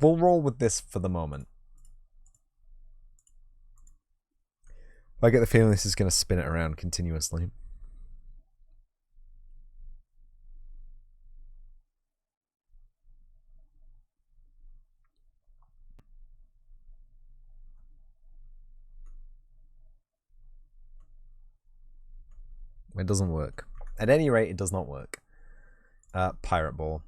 We'll roll with this for the moment. I get the feeling this is going to spin it around continuously. It doesn't work. At any rate, it does not work. Pirate ball.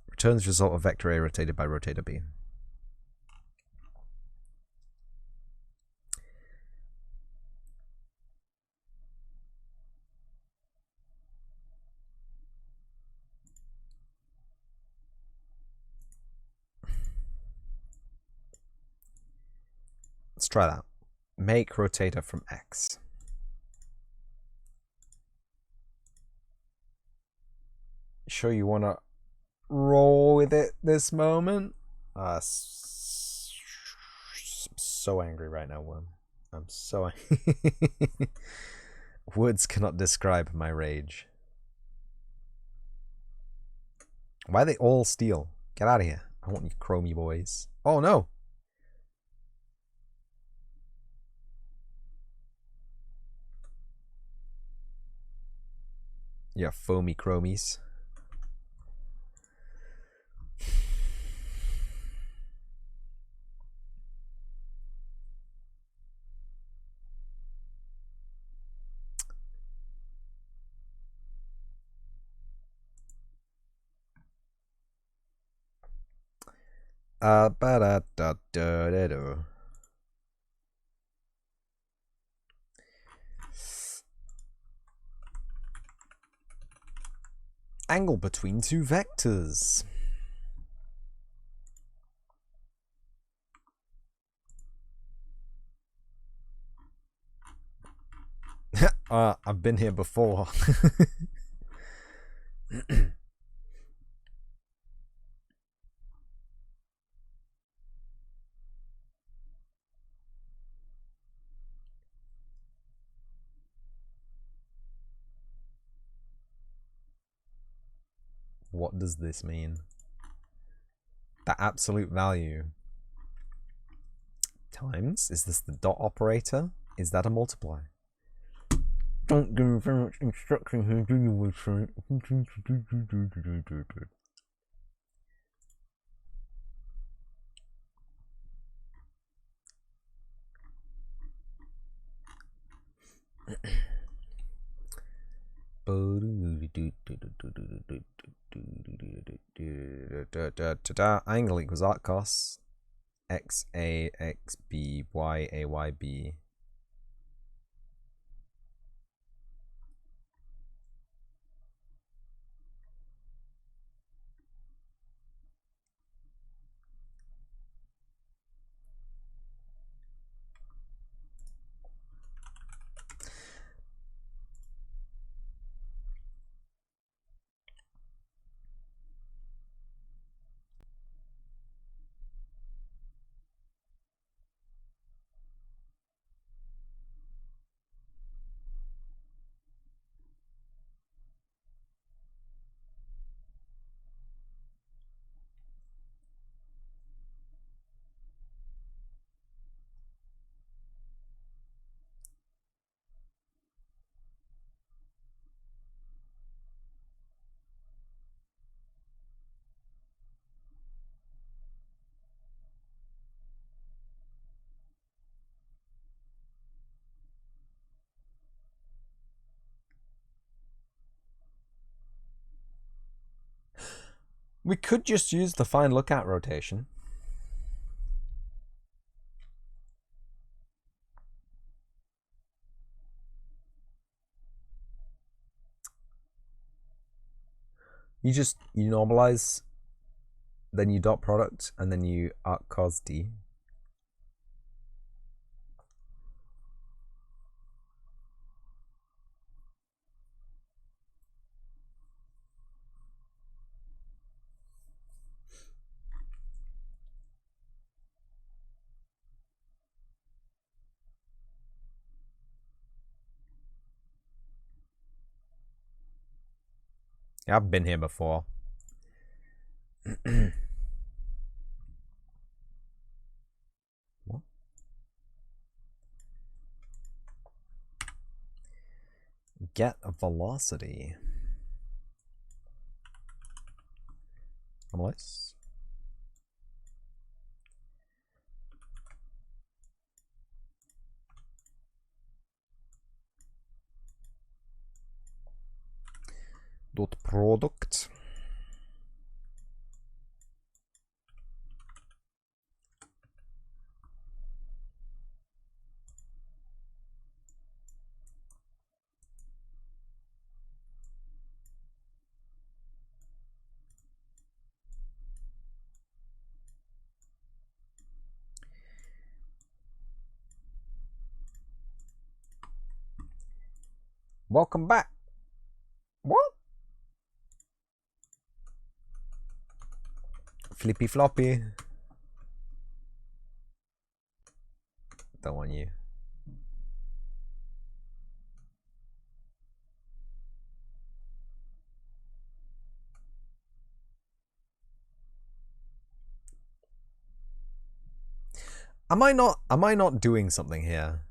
Returns result of vector A rotated by rotator B. Let's try that. Make rotator from X. Sure you want to roll with it this moment? So angry right now, Worm. I'm so angry. Words cannot describe my rage. Why are they all steel? Get out of here. I want you chromey boys. Oh no! Yeah, foamy chromies. Ba-da-da-da-da-da. Angle between two vectors. I've been here before. What does this mean? The absolute value times? Is this the dot operator? Is that a multiply? Don't give me very much instruction here, do you, Wilson? Angle equals arc cos x a x b y a y b. We could just use the find lookout rotation. You normalize, then you dot product, and then you arc cos d. Yeah, I've been here before. What? Get a velocity. Normalize. Dot product. Welcome back. What? Flippy floppy. Don't want you. Am I not doing something here?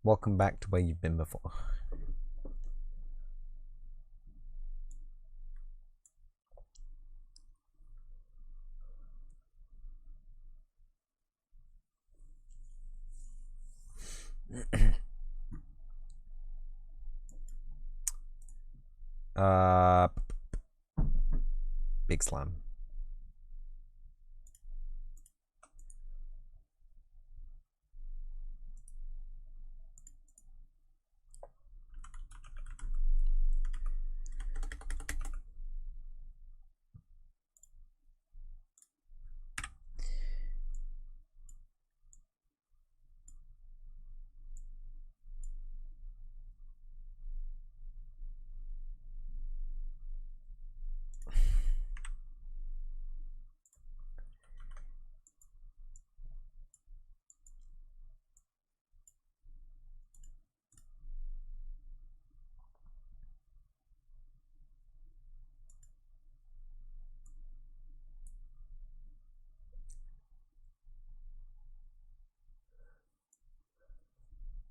Welcome back to where you've been before. Big slam.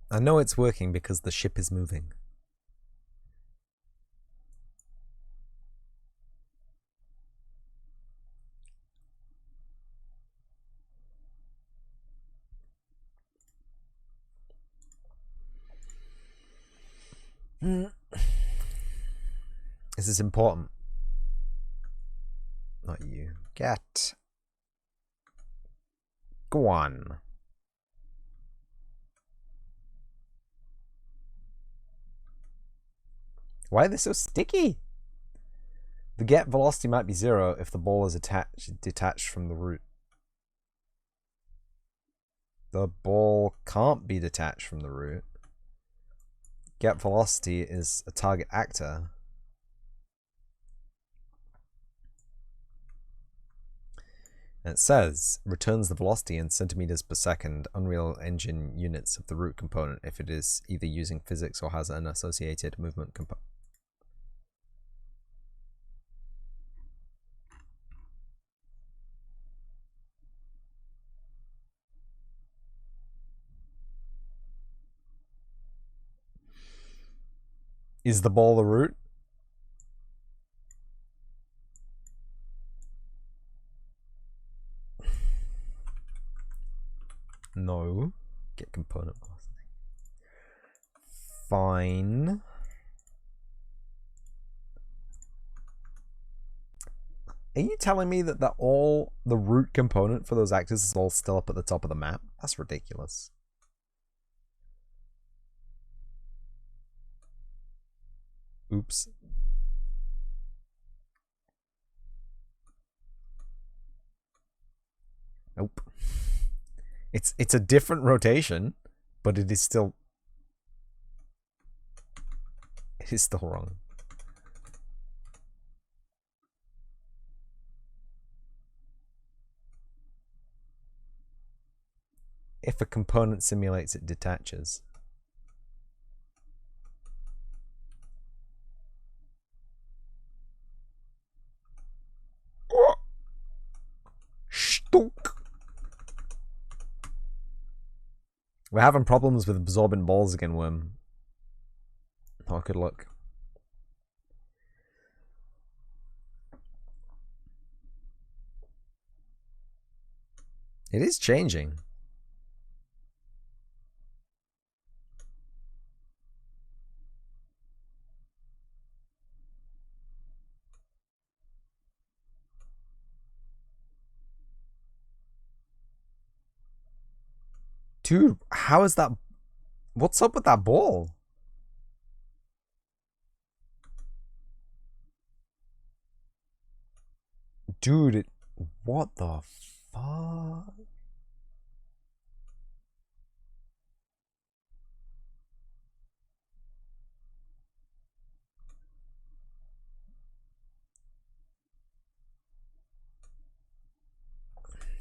I know it's working because the ship is moving. This is important. Not you. Get. Go on. Why are they so sticky? The get velocity might be 0 if the ball is detached from the root. The ball can't be detached from the root. Get velocity is a target actor. And it says, returns the velocity in centimeters per second, Unreal Engine units of the root component if it is either using physics or has an associated movement component. Is the ball the root? No. Get component velocity. Fine. Are you telling me that all the root component for those actors is all still up at the top of the map? That's ridiculous. Oops. Nope. It's a different rotation, but it is still wrong. If a component simulates, it detaches. Stunk. We're having problems with absorbing balls again, Worm. Oh, good luck. It is changing. Dude, how is that? What's up with that ball? Dude, what the fuck?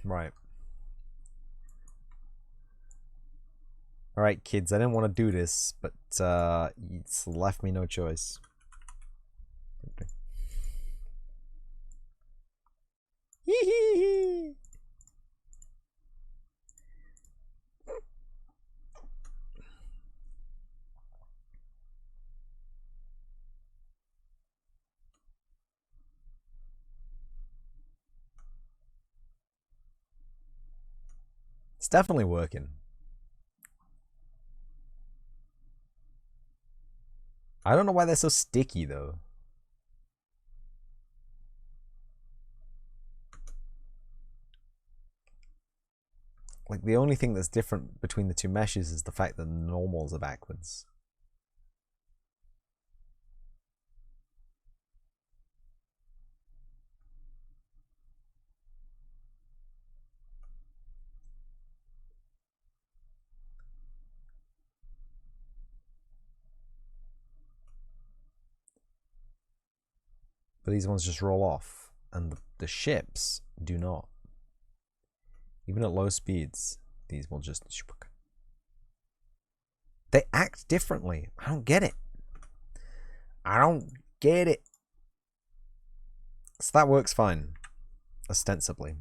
Right. Alright, kids, I didn't want to do this, but it's left me no choice. Okay. It's definitely working. I don't know why they're so sticky, though. Like, the only thing that's different between the two meshes is the fact that the normals are backwards. But these ones just roll off, and the ships do not. Even at low speeds, these will just... They act differently. I don't get it. I don't get it. So that works fine, ostensibly.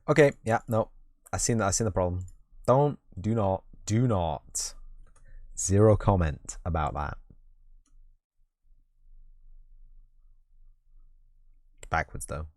Okay, yeah, no. I seen the problem. Do not. Zero comment about that. Backwards though.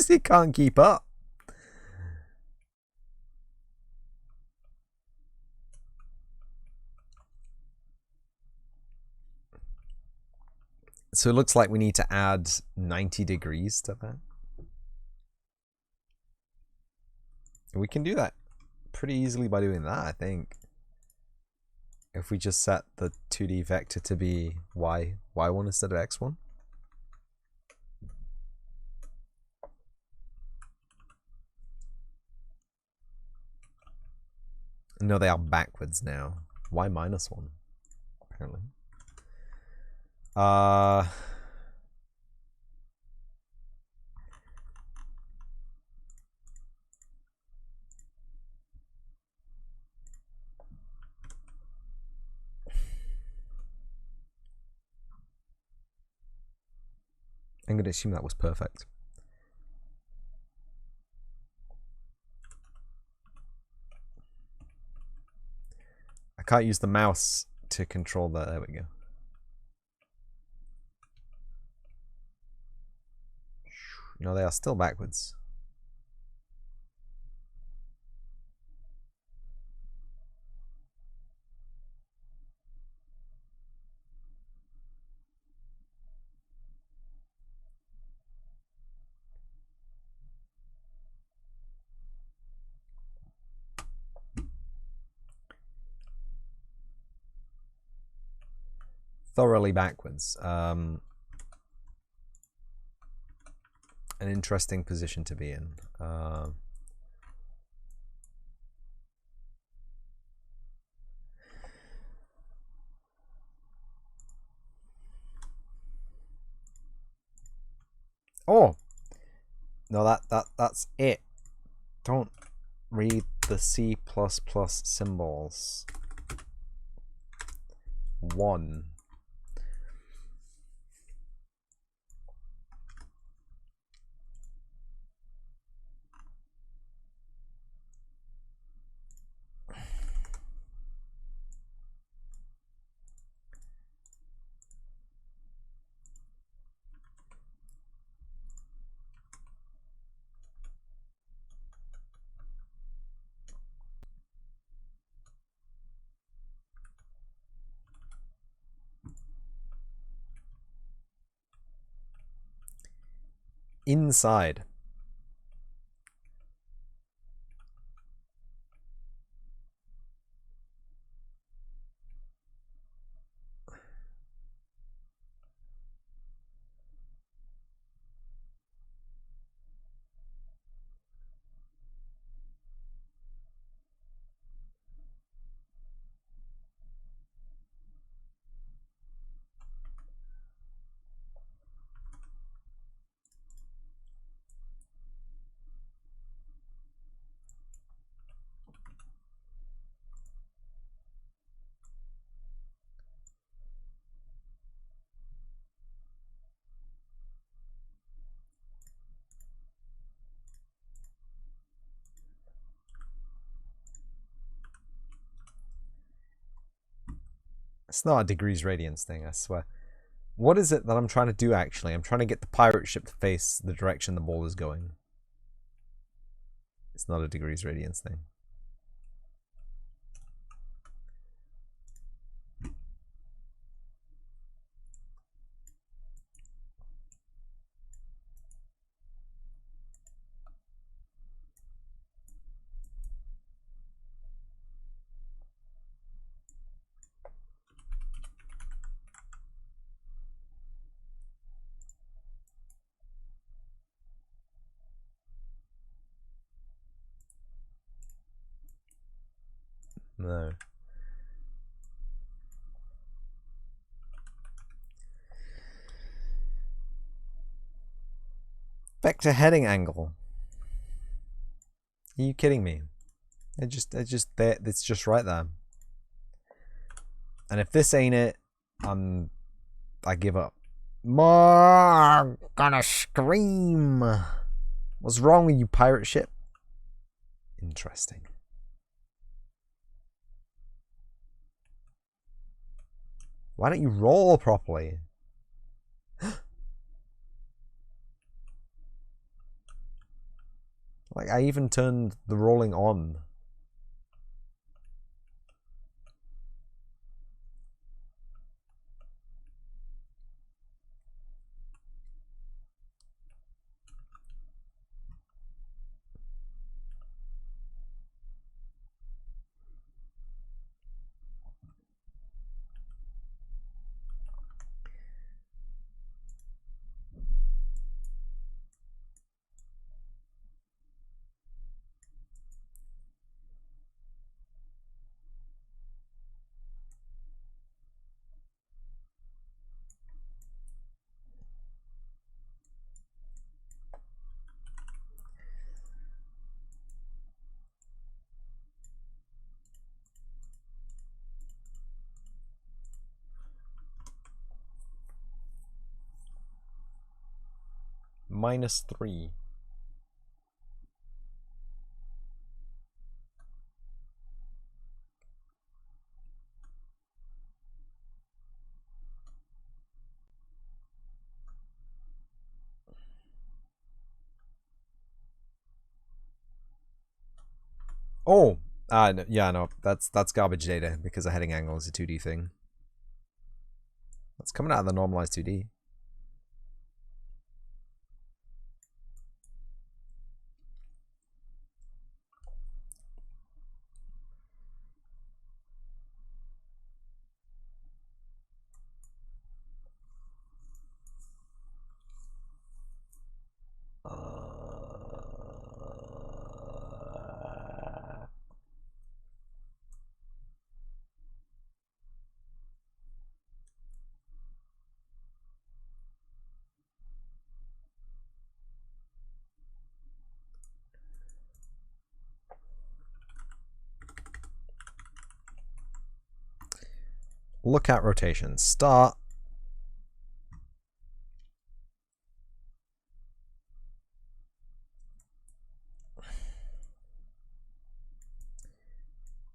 He can't keep up. So it looks like we need to add 90 degrees to that. We can do that pretty easily by doing that, I think. If we just set the 2D vector to be y1 instead of x1. No, they are backwards now. Y minus 1, apparently. I'm going to assume that was perfect. I can't use the mouse to control that. There we go. No, they are still backwards. Thoroughly backwards. An interesting position to be in. Oh no, that's it. Don't read the C++ symbols. 1. Inside. It's not a degrees radians thing, I swear. What is it that I'm trying to do, actually? I'm trying to get the pirate ship to face the direction the ball is going. It's not a degrees radians thing. No. Vector heading angle. Are you kidding me? It's just right there. And if this ain't it, I give up. More gonna scream. What's wrong with you, pirate ship? Interesting. Why don't you roll properly? Like, I even turned the rolling on. -3. Oh, no, yeah, no, that's garbage data because a heading angle is a 2D thing. That's coming out of the normalized 2D. Lookout rotation. Start.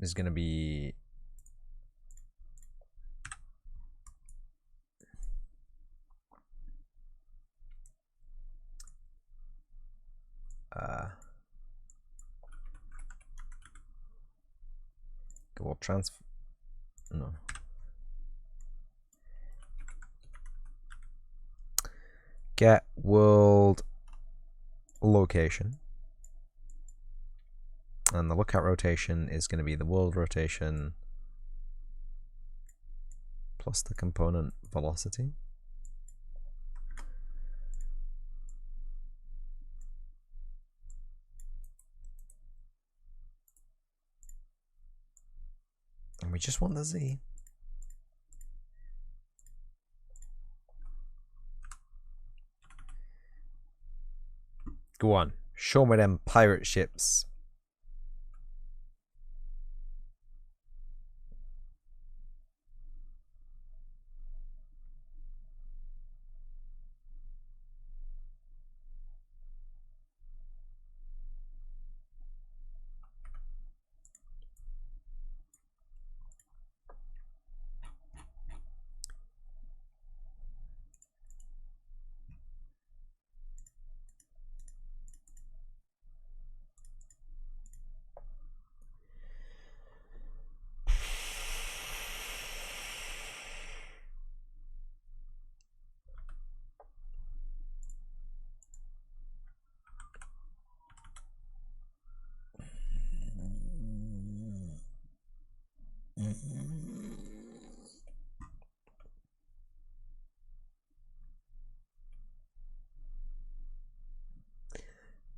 Is going to be well, transfer. No. Get world location. And the lookout rotation is going to be the world rotation plus the component velocity. And we just want the Z. Go on. Show me them pirate ships.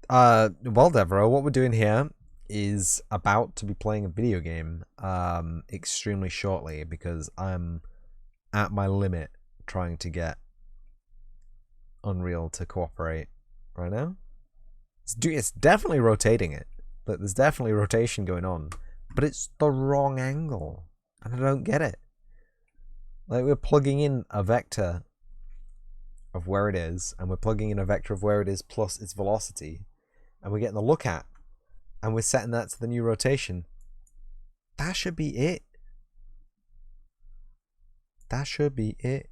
Well, Devereaux, what we're doing here is about to be playing a video game extremely shortly because I'm at my limit trying to get Unreal to cooperate right now. It's definitely rotating it. But there's definitely rotation going on, but it's the wrong angle, and I don't get it. Like, we're plugging in a vector of where it is, and we're plugging in a vector of where it is plus its velocity, and we're getting the look at, and we're setting that to the new rotation. That should be it. That should be it.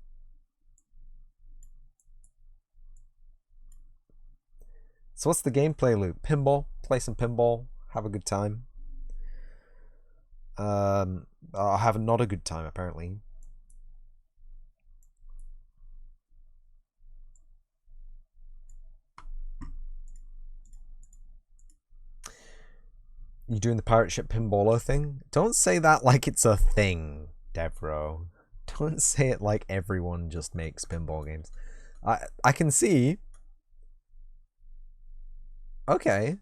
So what's the gameplay loop? Pinball, play some pinball, have a good time. I'll have not a good time apparently. You doing the pirate ship pinballer thing? Don't say that like it's a thing, Devereaux. Don't say it like everyone just makes pinball games. I can see. Okay.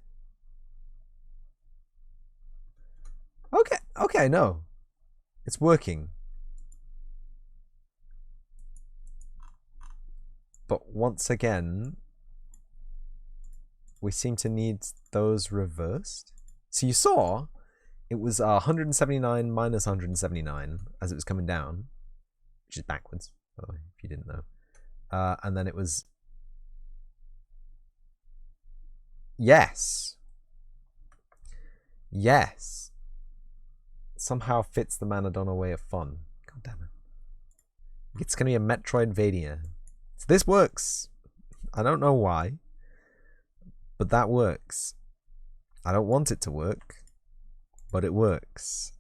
Okay, no. It's working. But once again, we seem to need those reversed. So you saw, it was 179 minus 179 as it was coming down, which is backwards, by the way, if you didn't know. And then it was... Yes. Yes. Somehow fits the Manadonna way of fun. God damn it. It's going to be a Metroidvania. So this works. I don't know why, but that works. I don't want it to work, but it works.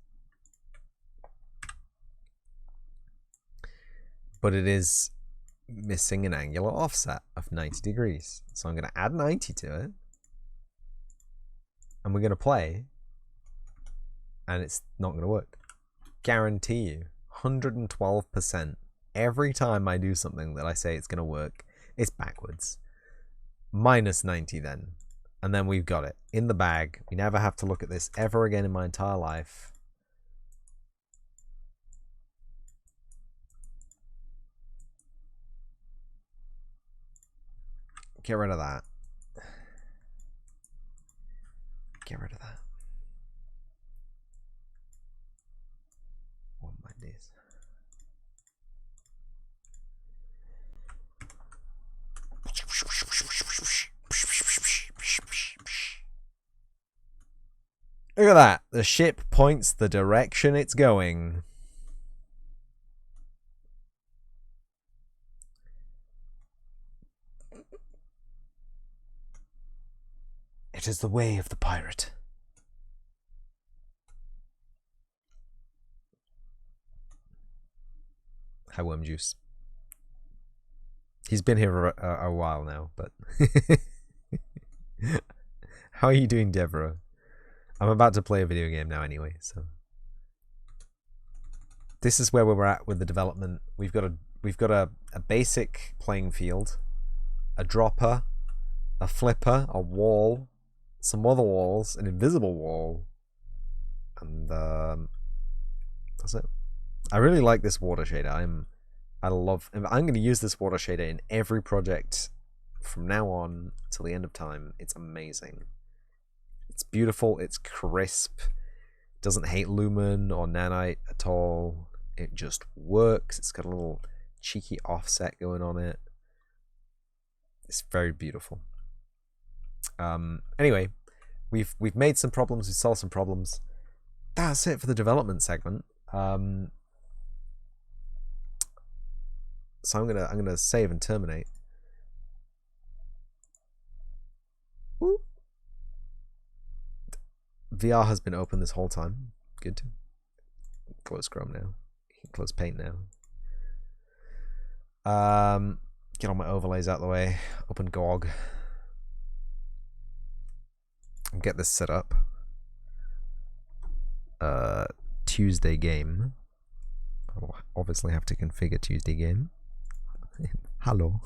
But it is missing an angular offset of 90 degrees. So I'm going to add 90 to it. And we're going to play. And it's not going to work. Guarantee you. 112%. Every time I do something that I say it's going to work, it's backwards. Minus 90 then. And then we've got it in the bag. We never have to look at this ever again in my entire life. Get rid of that. Get rid of that. What my days. Look at that. The ship points the direction it's going. It is the way of the pirate. Hi, Worm Juice. He's been here a while now, but... How are you doing, Deborah? I'm about to play a video game now anyway, so... This is where we're at with the development. We've got a basic playing field, a dropper, a flipper, a wall, some other walls, an invisible wall, and that's it. I really like this water shader. I'm going to use this water shader in every project from now on till the end of time. It's amazing. It's beautiful. It's crisp. It doesn't hate lumen or nanite at all. It just works. It's got a little cheeky offset going on it. It's very beautiful. Anyway, we've made some problems. We've solved some problems. That's it for the development segment. So I'm gonna save and terminate. Ooh. VR has been open this whole time. Good. Close Chrome now. Close Paint now. Get all my overlays out of the way. Open GOG. And get this set up. Tuesday game. I'll obviously have to configure Tuesday game. Hello.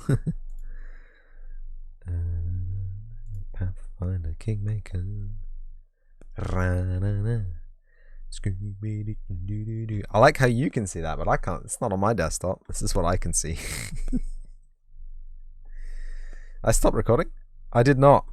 Pathfinder. find a kingmaker. Ra-na-na. I like how you can see that, but I can't. It's not on my desktop. This is what I can see. I stopped recording? I did not.